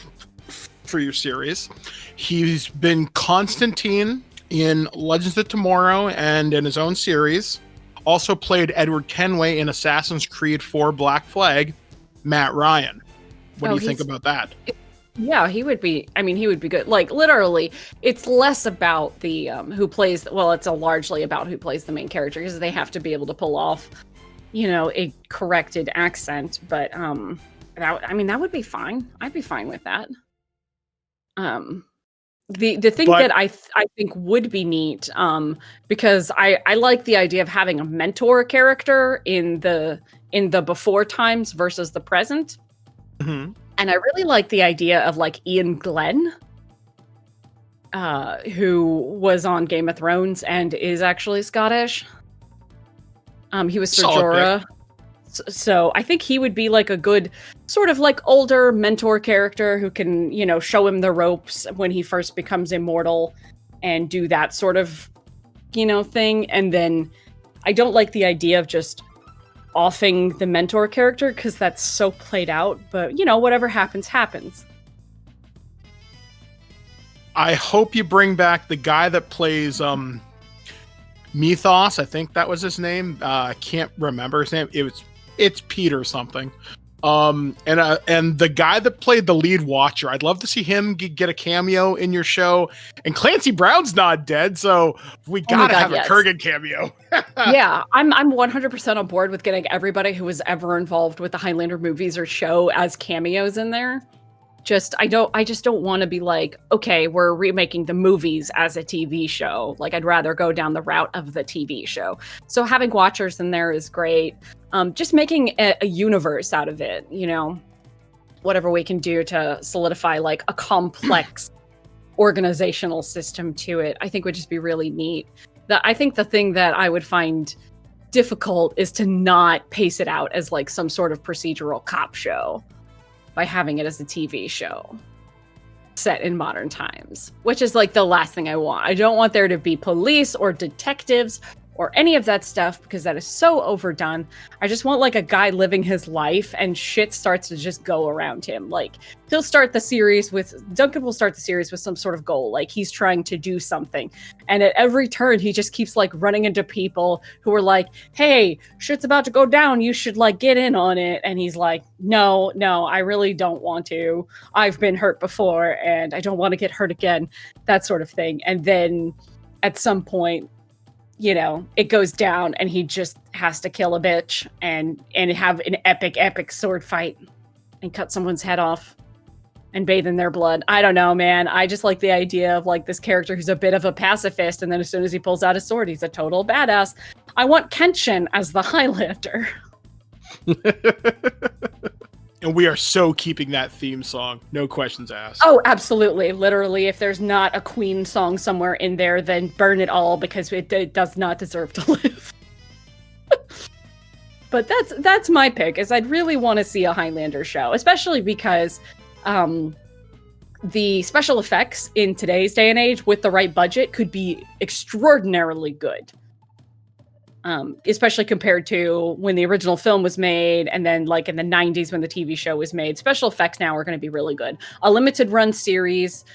series. He's been Constantine in Legends of Tomorrow and in his own series. Also played Edward Kenway in Assassin's Creed 4 Black Flag, Matt Ryan. What do you think about that? Yeah, he would be good. Like, literally, it's less about the it's largely about who plays the main character, because they have to be able to pull off, a corrected accent. But, that would be fine. I'd be fine with that. The thing that I think would be neat, because I like the idea of having a mentor character in the before times versus the present. Mm-hmm. And I really like the idea of like Ian Glenn, who was on Game of Thrones and is actually Scottish. He was Ser Jorah. So I think he would be like a good sort of like older mentor character who can, show him the ropes when he first becomes immortal and do that sort of, thing. And then I don't like the idea of just offing the mentor character, because that's so played out. But, whatever happens, happens. I hope you bring back the guy that plays Mythos. I think that was his name. I can't remember his name. It's Peter something. And the guy that played the lead Watcher, I'd love to see him get a cameo in your show. And Clancy Brown's not dead, so we gotta have a Kurgan cameo. Yeah, I'm 100% on board with getting everybody who was ever involved with the Highlander movies or show as cameos in there. I just don't want to be like, okay, we're remaking the movies as a TV show. Like, I'd rather go down the route of the TV show. So having Watchers in there is great. Just making a universe out of it, you know, whatever we can do to solidify like a complex organizational system to it, I think would just be really neat. I think the thing that I would find difficult is to not pace it out as like some sort of procedural cop show by having it as a TV show set in modern times, which is like the last thing I want. I don't want there to be police or detectives or any of that stuff because that is so overdone. I just want like a guy living his life and shit starts to just go around him. Like Duncan will start the series with some sort of goal. Like he's trying to do something. And at every turn, he just keeps like running into people who are like, hey, shit's about to go down. You should like get in on it. And he's like, no, I really don't want to. I've been hurt before and I don't want to get hurt again. That sort of thing. And then at some point, you know, it goes down and he just has to kill a bitch and have an epic sword fight and cut someone's head off and bathe in their blood. I don't know, man. I just like the idea of like this character who's a bit of a pacifist and then as soon as he pulls out his sword, he's a total badass. I want Kenshin as the Highlander. And we are so keeping that theme song. No questions asked. Oh, absolutely. Literally, if there's not a Queen song somewhere in there, then burn it all because it does not deserve to live. But that's my pick, is I'd really want to see a Highlander show, especially because the special effects in today's day and age with the right budget could be extraordinarily good. Especially compared to when the original film was made and then like in the 90s when the TV show was made. Special effects now are going to be really good. A limited run series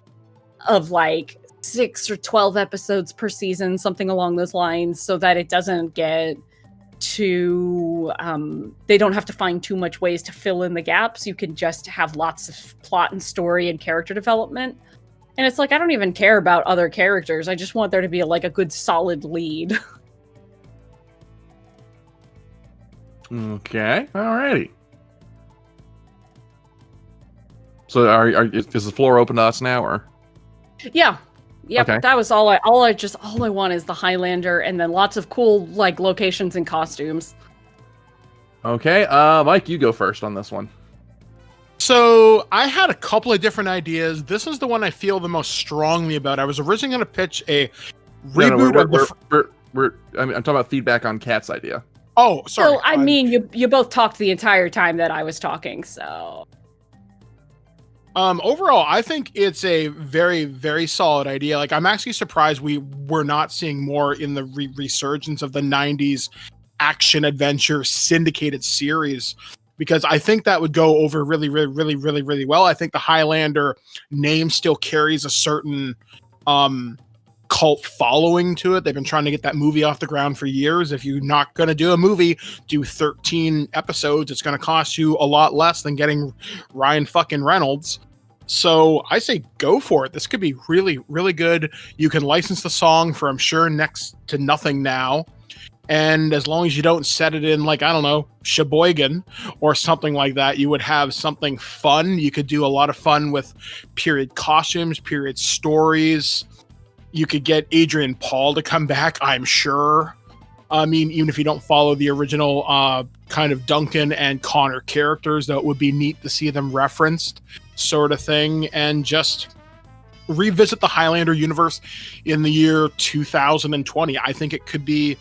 of like 6 or 12 episodes per season, something along those lines, so that it doesn't get too they don't have to find too much ways to fill in the gaps. You can just have lots of plot and story and character development. And it's like, I don't even care about other characters. I just want there to be like a good solid lead. Okay, alrighty. So, is the floor open to us now, or? Yeah, Okay. That was all I want is the Highlander, and then lots of cool like locations and costumes. Okay, Mike, you go first on this one. So I had a couple of different ideas. This is the one I feel the most strongly about. I was originally going to pitch a reboot I'm talking about feedback on Kat's idea. Oh, sorry. So, I mean, you both talked the entire time that I was talking, so. Overall, I think it's a very, very solid idea. Like, I'm actually surprised we're not seeing more in the resurgence of the 90s action adventure syndicated series, because I think that would go over really, really, really, really, really well. I think the Highlander name still carries a certain cult following to it. They've been trying to get that movie off the ground for years. If you're not going to do a movie, do 13 episodes. It's going to cost you a lot less than getting Ryan fucking Reynolds. So I say go for it. This could be really, really good. You can license the song for, I'm sure, next to nothing now. And as long as you don't set it in, like, I don't know, Sheboygan or something like that, you would have something fun. You could do a lot of fun with period costumes, period stories. You could get Adrian Paul to come back, I'm sure. I mean, even if you don't follow the original kind of Duncan and Connor characters, though, it would be neat to see them referenced, sort of thing. And just revisit the Highlander universe in the year 2020. I think it could be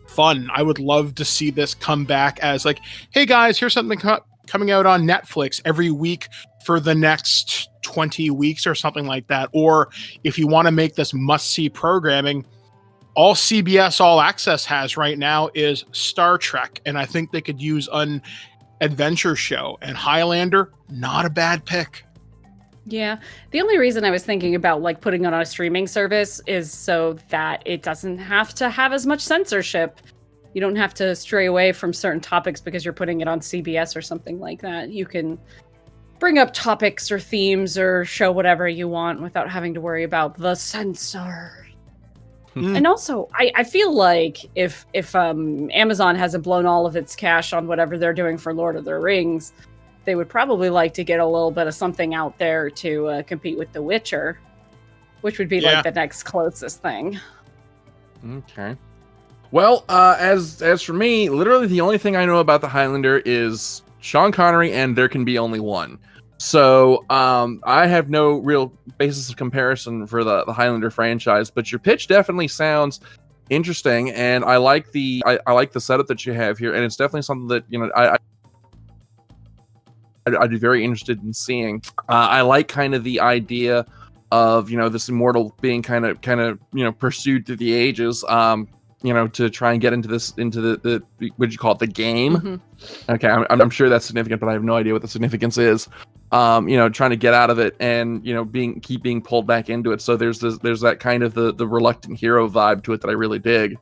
fun. I would love to see this come back as like, hey guys, here's something coming out on Netflix every week for the next 20 weeks or something like that. Or if you want to make this must-see programming, all CBS All Access has right now is Star Trek, and I think they could use an adventure show, and Highlander, not a bad pick. Yeah. The only reason I was thinking about like putting it on a streaming service is so that it doesn't have to have as much censorship You don't have to stray away from certain topics because you're putting it on CBS or something like that. You can bring up topics or themes or show whatever you want without having to worry about the censor. And also, I feel like if Amazon hasn't blown all of its cash on whatever they're doing for Lord of the Rings, they would probably like to get a little bit of something out there to compete with The Witcher, which would be like the next closest thing. Okay. Well, as for me, literally the only thing I know about the Highlander is Sean Connery and There Can Be Only One. So I have no real basis of comparison for the Highlander franchise, but your pitch definitely sounds interesting, and I like the setup that you have here, and it's definitely something that I'd be very interested in seeing. I like kind of the idea of this immortal being kind of pursued through the ages. To try and get into the what you call it, the game. Mm-hmm. Okay, I'm sure that's significant, but I have no idea what the significance is. Trying to get out of it and keep being pulled back into it. So there's that kind of the reluctant hero vibe to it that I really dig.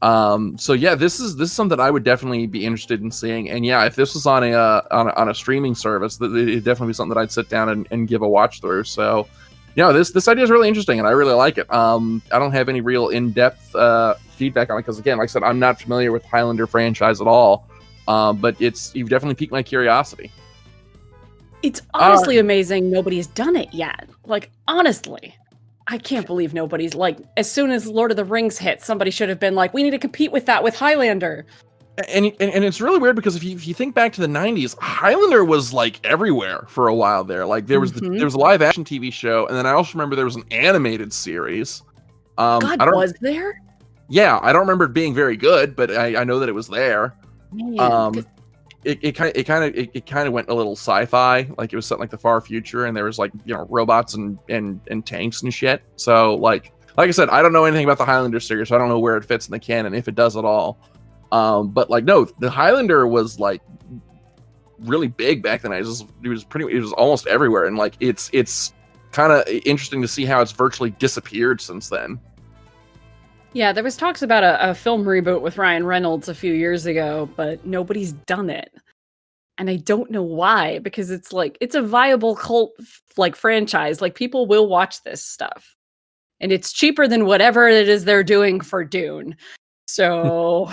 So yeah, this is something that I would definitely be interested in seeing. And yeah, if this was on a streaming service, it'd definitely be something that I'd sit down and give a watch through. So this idea is really interesting, and I really like it. I don't have any real in-depth feedback on it because, again, like I said, I'm not familiar with Highlander franchise at all. But you've definitely piqued my curiosity. It's honestly amazing nobody's done it yet. Like, honestly, I can't believe nobody's as soon as Lord of the Rings hit, somebody should have been like, we need to compete with that with Highlander. And it's really weird because if you think back to the 90s, Highlander was everywhere for a while there. There was there was a live action TV show, and then I also remember there was an animated series. Was there? Yeah, I don't remember it being very good, but I know that it was there. Man, it kind of went a little sci-fi, it was set in the far future, and there was robots and tanks and shit. So like I said, I don't know anything about the Highlander series, so I don't know where it fits in the canon, if it does at all. But no, the Highlander was really big back then. It was almost everywhere, and it's kind of interesting to see how it's virtually disappeared since then. Yeah, there was talks about a film reboot with Ryan Reynolds a few years ago, but nobody's done it. And I don't know why, because it's a viable cult franchise. People will watch this stuff. And it's cheaper than whatever it is they're doing for Dune. So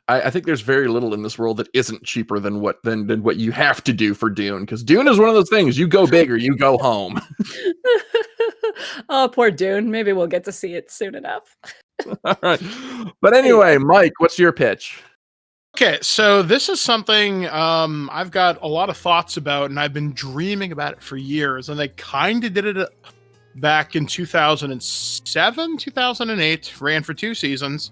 I think there's very little in this world that isn't cheaper than what you have to do for Dune, because Dune is one of those things, you go big or you go home. Oh, poor Dune. Maybe we'll get to see it soon enough. All right. But anyway, Mike, what's your pitch? Okay, so this is something I've got a lot of thoughts about, and I've been dreaming about it for years, and they kind of did it back in 2007, 2008, ran for 2 seasons.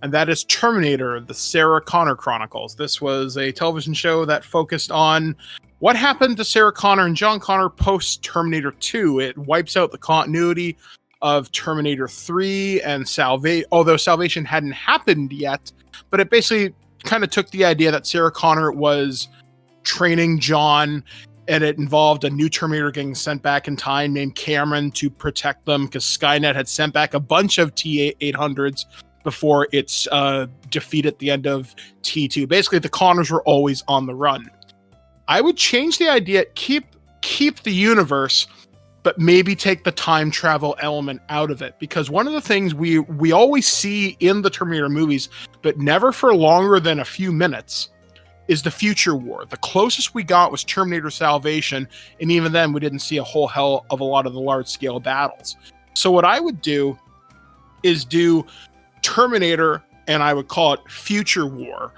And that is Terminator, the Sarah Connor Chronicles. This was a television show that focused on what happened to Sarah Connor and John Connor post-Terminator 2. It wipes out the continuity of Terminator 3 and although Salvation hadn't happened yet, but it basically kind of took the idea that Sarah Connor was training John, and it involved a new Terminator getting sent back in time named Cameron to protect them, because Skynet had sent back a bunch of T-800s before its defeat at the end of T2. Basically, the Connors were always on the run. I would change the idea, keep the universe, but maybe take the time travel element out of it. Because one of the things we always see in the Terminator movies, but never for longer than a few minutes, is the future war. The closest we got was Terminator Salvation, and even then we didn't see a whole hell of a lot of the large-scale battles. So what I would do is do Terminator, and I would call it Future War,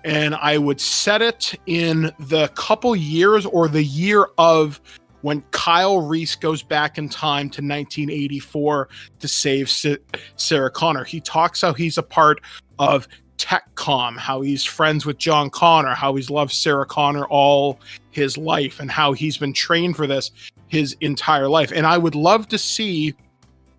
and I would set it in the couple years or the year of when Kyle Reese goes back in time to 1984 to save Sarah Connor. He talks how he's a part of TechCom, how he's friends with John Connor, how he's loved Sarah Connor all his life, and how he's been trained for this his entire life. And I would love to see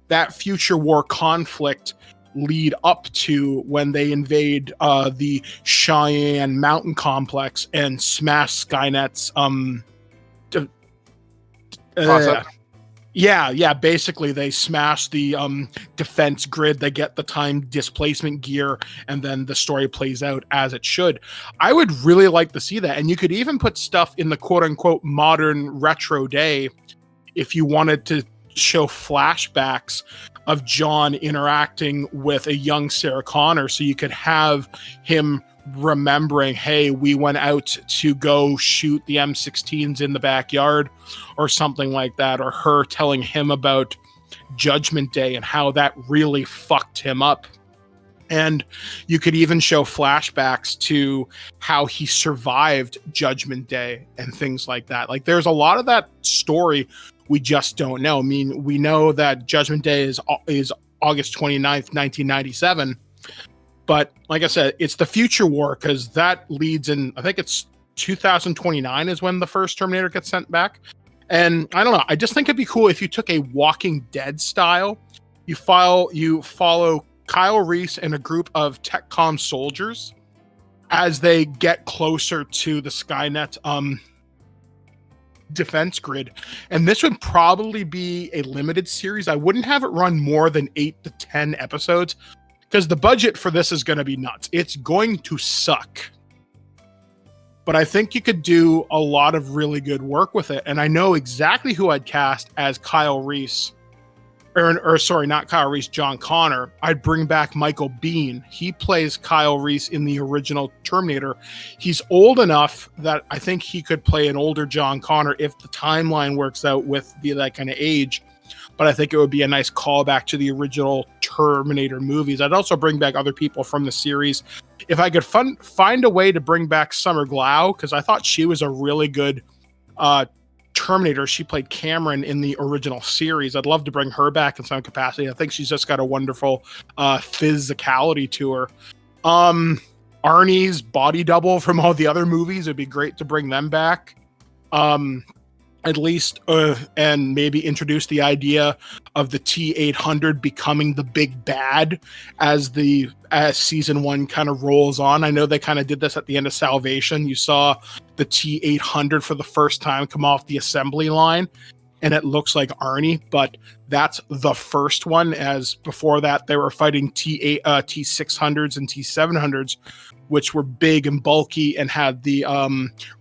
that future war conflict lead up to when they invade the Cheyenne Mountain Complex and smash Skynet's Yeah. Basically, they smash the defense grid. They get the time displacement gear, and then the story plays out as it should. I would really like to see that. And you could even put stuff in the quote unquote modern retro day if you wanted to show flashbacks of John interacting with a young Sarah Connor. So you could have him remembering, hey, we went out to go shoot the M16s in the backyard or something like that, or her telling him about Judgment Day and how that really fucked him up. And you could even show flashbacks to how he survived Judgment Day and things like that. Like, there's a lot of that story we just don't know. I mean, we know that Judgment Day is August 29th, 1997. But like I said, it's the future war, because that leads in, I think it's 2029 is when the first Terminator gets sent back. And I don't know, I just think it'd be cool if you took a Walking Dead style, you follow Kyle Reese and a group of TechCom soldiers as they get closer to the Skynet defense grid. And this would probably be a limited series. I wouldn't have it run more than 8 to 10 episodes, because the budget for this is going to be nuts. It's going to suck. But I think you could do a lot of really good work with it. And I know exactly who I'd cast as Kyle Reese. Or sorry, not Kyle Reese, John Connor. I'd bring back Michael Biehn. He plays Kyle Reese in the original Terminator. He's old enough that I think he could play an older John Connor if the timeline works out with that kind of age. But I think it would be a nice callback to the original Terminator movies. I'd also bring back other people from the series. If I could find a way to bring back Summer Glau, because I thought she was a really good Terminator. She played Cameron in the original series. I'd love to bring her back in some capacity. I think she's just got a wonderful physicality to her. Arnie's body double from all the other movies, it'd be great to bring them back. At least, and maybe introduce the idea of the T-800 becoming the big bad as season 1 kind of rolls on. I know they kind of did this at the end of Salvation. You saw the T-800 for the first time come off the assembly line, and it looks like Arnie, but that's the first one, as before that they were fighting T-600s and T-700s, which were big and bulky and had the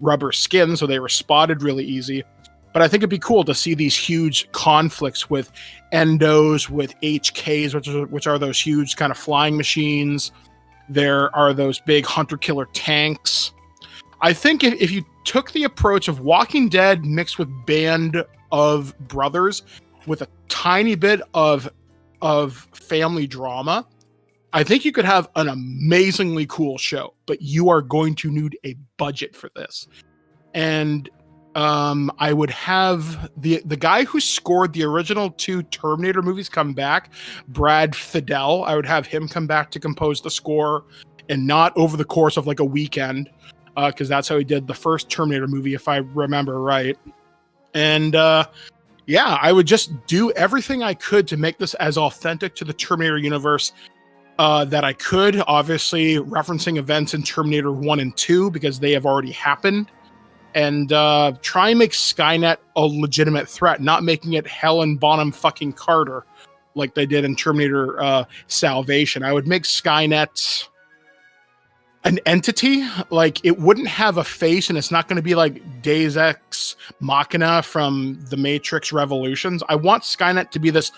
rubber skin, so they were spotted really easy. But I think it'd be cool to see these huge conflicts with endos, with HKs, which are those huge kind of flying machines. There are those big hunter-killer tanks. I think if you took the approach of Walking Dead mixed with Band of Brothers with a tiny bit of family drama, I think you could have an amazingly cool show. But you are going to need a budget for this. And I would have the guy who scored the original 2 Terminator movies come back, Brad Fiedel. I would have him come back to compose the score, and not over the course of like a weekend, because that's how he did the first Terminator movie, if I remember right. And yeah, I would just do everything I could to make this as authentic to the Terminator universe that I could. Obviously, referencing events in Terminator 1 and 2 because they have already happened. And try and make Skynet a legitimate threat, not making it Helen Bonham fucking Carter like they did in Terminator Salvation. I would make Skynet an entity. Like, it wouldn't have a face, and it's not going to be like Deus Ex Machina from The Matrix Revolutions. I want Skynet to be this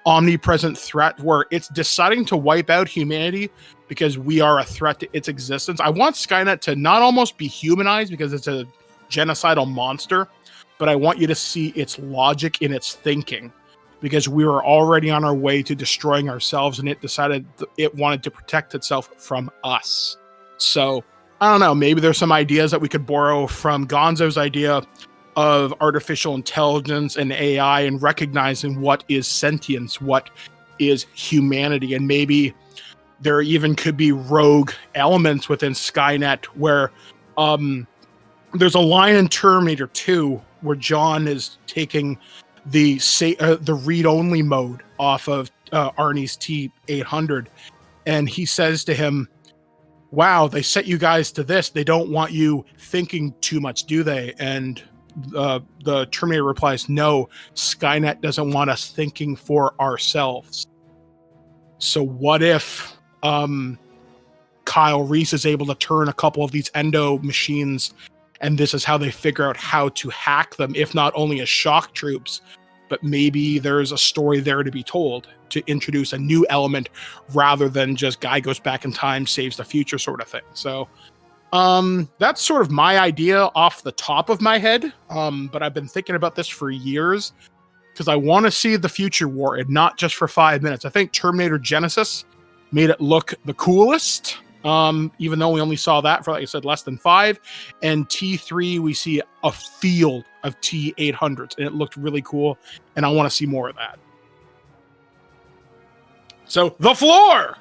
omnipresent threat where it's deciding to wipe out humanity because we are a threat to its existence. I want Skynet to not almost be humanized because it's a genocidal monster, but I want you to see its logic in its thinking, because we were already on our way to destroying ourselves, and it decided it wanted to protect itself from us. So I don't know, maybe there's some ideas that we could borrow from Gonzo's idea of artificial intelligence and AI and recognizing what is sentience, what is humanity, and maybe there even could be rogue elements within Skynet where there's a line in Terminator 2 where John is taking the read-only mode off of Arnie's T-800, and he says to him, "Wow, they set you guys to this. They don't want you thinking too much, do they?" And the Terminator replies, "No, Skynet doesn't want us thinking for ourselves." So what if Kyle Reese is able to turn a couple of these endo machines, and this is how they figure out how to hack them, if not only as shock troops, but maybe there's a story there to be told to introduce a new element rather than just guy goes back in time, saves the future sort of thing. So that's sort of my idea off the top of my head. But I've been thinking about this for years because I want to see the future war, and not just for 5 minutes. I think Terminator Genesis made it look the coolest. Even though we only saw that for, like I said, less than 5. And T3, we see a field of T800s, and it looked really cool, and I want to see more of that. So, the floor!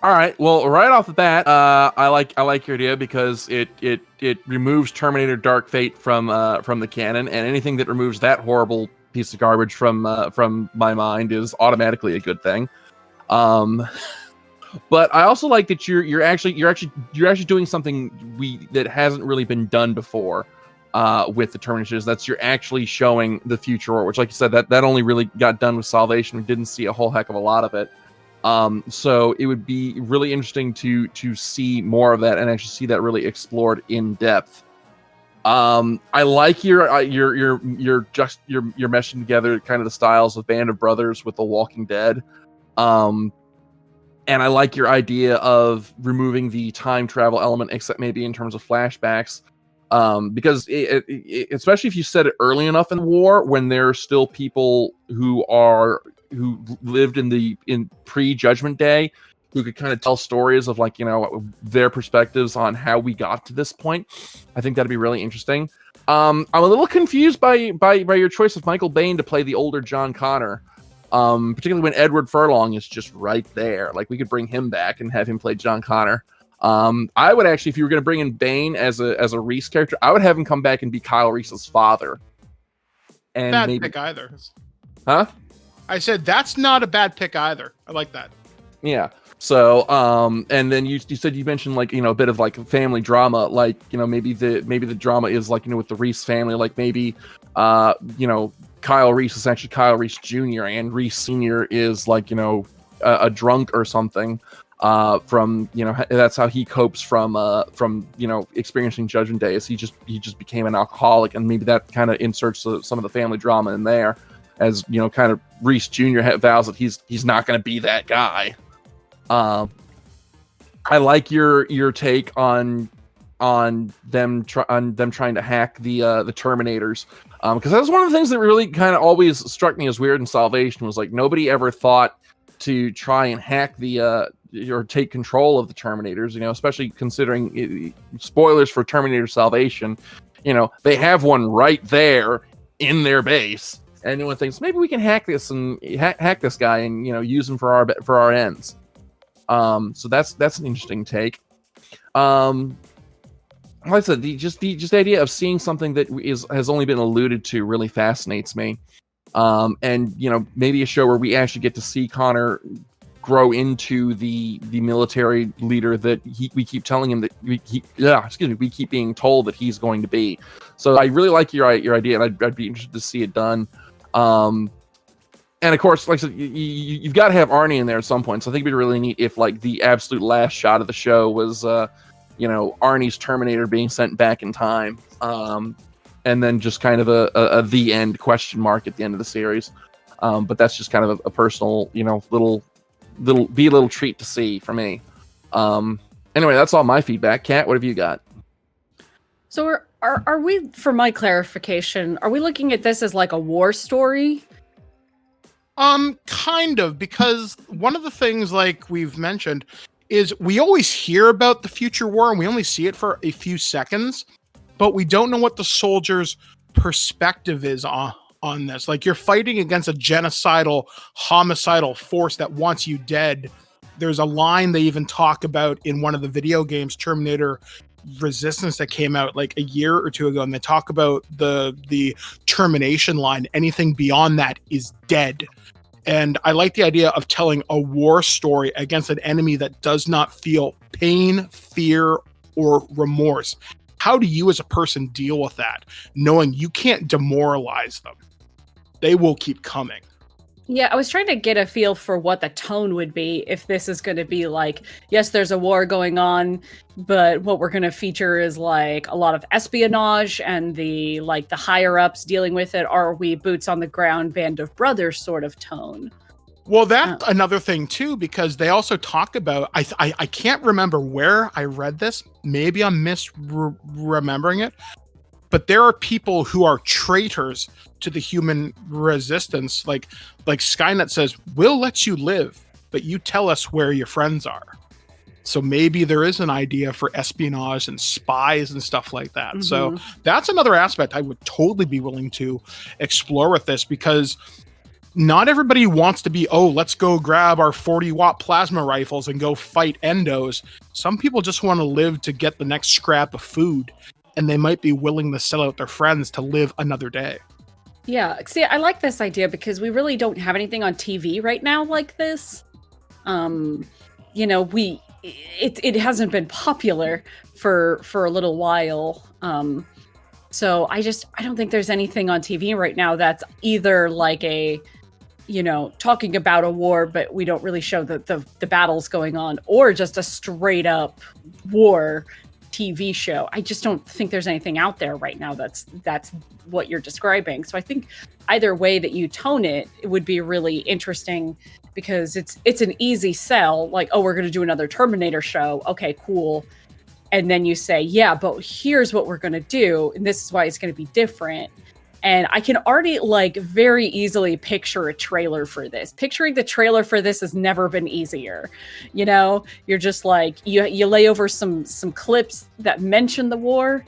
All right. Well, right off the bat, I like your idea because it removes Terminator Dark Fate from the canon, and anything that removes that horrible piece of garbage from my mind is automatically a good thing. But I also like that you're actually doing something that hasn't really been done before with the Terminators. That's you're actually showing the future war, which, like you said, that only really got done with Salvation. We didn't see a whole heck of a lot of it. So it would be really interesting to see more of that and actually see that really explored in depth. I like your meshing together kind of the styles of Band of Brothers with The Walking Dead. And I like your idea of removing the time travel element, except maybe in terms of flashbacks, because especially if you set it early enough in the war, when there are still people who lived in pre-Judgment Day, who could kind of tell stories of, like, their perspectives on how we got to this point. I think that'd be really interesting. I'm a little confused by your choice of Michael Biehn to play the older John Connor. Particularly when Edward Furlong is just right there. Like, we could bring him back and have him play John Connor. I would actually, if you were going to bring in Bane as a Reese character, I would have him come back and be Kyle Reese's father. And bad maybe pick either. Huh? I said that's not a bad pick either. I like that. Yeah. So, and then you mentioned, like, a bit of like family drama, like, maybe the drama is like, with the Reese family, like maybe, Kyle Reese is actually Kyle Reese Jr. and Reese Sr. is like, a drunk or something, from, that's how he copes from experiencing Judgment Day, is he just became an alcoholic, and maybe that kind of inserts some of the family drama in there, as, kind of Reese Jr. vows that he's not going to be that guy. I like your take on them trying to hack the Terminators, because that was one of the things that really kind of always struck me as weird in Salvation, was like nobody ever thought to try and hack or take control of the Terminators, especially considering spoilers for Terminator Salvation, they have one right there in their base, and anyone thinks maybe we can hack this and hack this guy and use him for our ends. So that's an interesting take. Like I said, the idea of seeing something that has only been alluded to really fascinates me. And maybe a show where we actually get to see Connor grow into the military leader that we keep telling him that we keep being told that he's going to be. So I really like your idea, and I'd be interested to see it done. And of course, like I said, you've got to have Arnie in there at some point. So I think it'd be really neat if, like, the absolute last shot of the show was, Arnie's Terminator being sent back in time, and then just kind of a the end question mark at the end of the series. But that's just kind of a personal, little treat to see for me. Anyway, that's all my feedback. Kat, what have you got? So are we, for my clarification, are we looking at this as like a war story? Kind of, because one of the things, like we've mentioned, is we always hear about the future war and we only see it for a few seconds, but we don't know what the soldiers' perspective is on this. Like, you're fighting against a genocidal, homicidal force that wants you dead. There's a line they even talk about in one of the video games, Terminator Resistance, that came out like a year or two ago, and they talk about the termination line. Anything beyond that is dead. And I like the idea of telling a war story against an enemy that does not feel pain, fear, or remorse. how do you as a person deal with that, knowing you can't demoralize them? They will keep coming. Yeah, I was trying to get a feel for what the tone would be if this is going to be like, yes, there's a war going on, but what we're going to feature is like a lot of espionage and the higher ups dealing with it. Are we boots on the ground, band of brothers sort of tone? Well, that's another thing too, because they also talk about, I can't remember where I read this. Maybe I'm misremembering it, but there are people who are traitors to the human resistance. Like Skynet says, we'll let you live, but you tell us where your friends are. So maybe there is an idea for espionage and spies and stuff like that. Mm-hmm. So that's another aspect I would totally be willing to explore with this, because not everybody wants to be, oh, let's go grab our 40-watt plasma rifles and go fight endos. Some people just want to live to get the next scrap of food, and they might be willing to sell out their friends to live another day. Yeah, see, I like this idea because we really don't have anything on TV right now like this. You know, it hasn't been popular for a little while. So I don't think there's anything on TV right now that's either like a, you know, talking about a war, but we don't really show the battles going on, or just a straight up war TV show. I just don't think there's anything out there right now that's what you're describing. So I think either way that you tone it would be really interesting, because it's an easy sell. Like, oh, we're going to do another Terminator show. Okay, cool. And then you say, yeah, but here's what we're going to do, and this is why it's going to be different. And I can already like very easily picture a trailer for this. Picturing the trailer for this has never been easier. You know, you're just like, you lay over some clips that mention the war,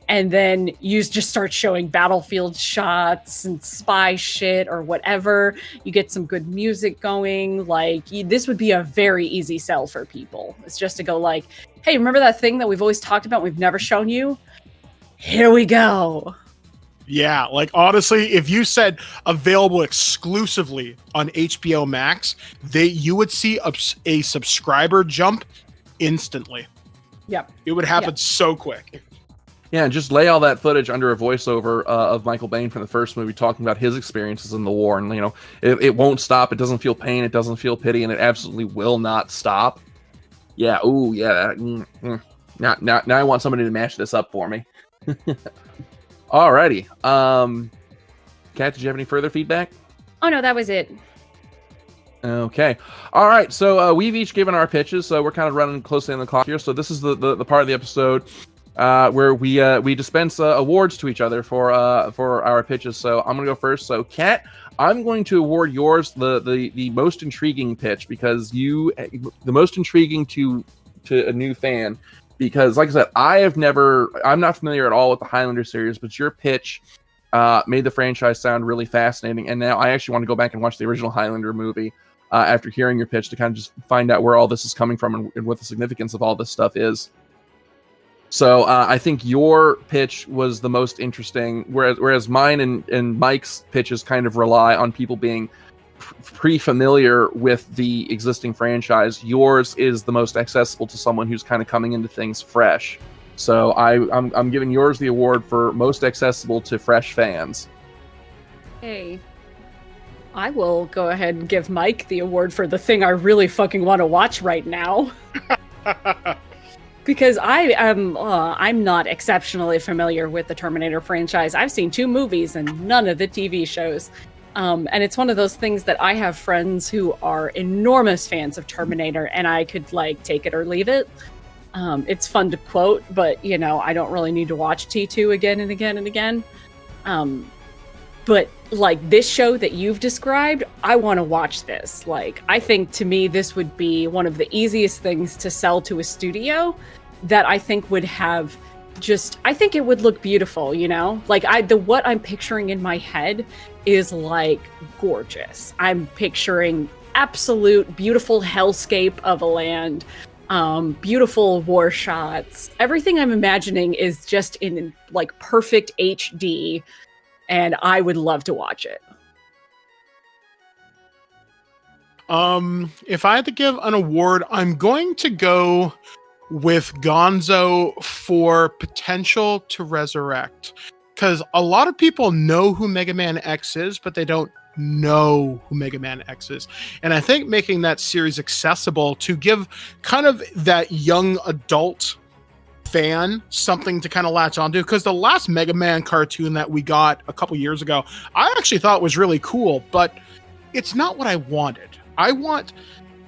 and then you just start showing battlefield shots and spy shit or whatever. You get some good music going. Like, this would be a very easy sell for people. It's just to go like, hey, remember that thing that we've always talked about, we've never shown you? Here we go. Yeah, like honestly, if you said available exclusively on HBO Max, you would see a subscriber jump instantly. Yep. It would happen so quick. Yeah, and just lay all that footage under a voiceover of Michael Biehn from the first movie, talking about his experiences in the war, and you know, it won't stop. It doesn't feel pain. It doesn't feel pity, and it absolutely will not stop. Yeah. Ooh, yeah. Now I want somebody to mash this up for me. Alrighty. Kat, did you have any further feedback? Oh no, that was it. Okay. All right. So we've each given our pitches. So we're kind of running closely on the clock here. So this is the part of the episode where we dispense awards to each other for our pitches. So I'm gonna go first. So Kat, I'm going to award yours the most intriguing pitch, because the most intriguing to a new fan. Because, like I said, I'm not familiar at all with the Highlander series, but your pitch made the franchise sound really fascinating. And now I actually want to go back and watch the original Highlander movie after hearing your pitch, to kind of just find out where all this is coming from and what the significance of all this stuff is. So I think your pitch was the most interesting, whereas mine and Mike's pitches kind of rely on people being pre-familiar with the existing franchise. Yours is the most accessible to someone who's kind of coming into things fresh. So I'm giving yours the award for most accessible to fresh fans. Hey, I will go ahead and give Mike the award for the thing I really fucking want to watch right now. Because I'm not exceptionally familiar with the Terminator franchise. I've seen 2 movies and none of the TV shows. And it's one of those things that I have friends who are enormous fans of Terminator, and I could like take it or leave it. It's fun to quote, but you know, I don't really need to watch T2 again and again and again. But like this show that you've described, I want to watch this. Like, I think to me, this would be one of the easiest things to sell to a studio that I think would have I think it would look beautiful, you know? Like what I'm picturing in my head is like gorgeous. I'm picturing absolute beautiful hellscape of a land, beautiful war shots. Everything I'm imagining is just in like perfect HD, and I would love to watch it. If I had to give an award, I'm going to go with Gonzo for potential to resurrect. Because a lot of people know who Mega Man X is, but they don't know who Mega Man X is. And I think making that series accessible to give kind of that young adult fan something to kind of latch onto, because the last Mega Man cartoon that we got a couple years ago, I actually thought was really cool, but it's not what I wanted. I want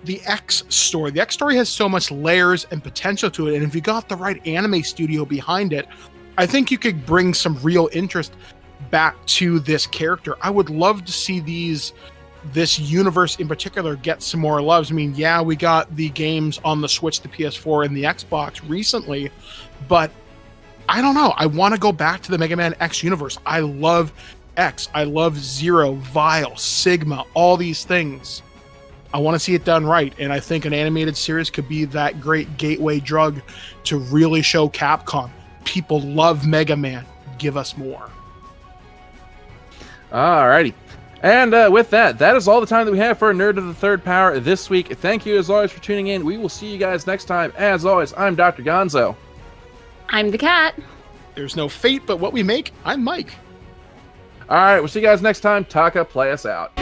the X story. The X story has so much layers and potential to it, and if you got the right anime studio behind it, I think you could bring some real interest back to this character. I would love to see this universe in particular get some more loves. I mean, yeah, we got the games on the Switch, the PS4, and the Xbox recently, but I don't know. I want to go back to the Mega Man X universe. I love X. I love Zero, Vile, Sigma, all these things. I want to see it done right, and I think an animated series could be that great gateway drug to really show Capcom. People love Mega Man. Give us more. Alrighty. And with that is all the time that we have for Nerd of the Third Power this week. Thank you as always for tuning in. We will see you guys next time. As always, I'm Dr. Gonzo. I'm the cat. There's no fate but what we make. I'm Mike. Alright, we'll see you guys next time. Taka, play us out.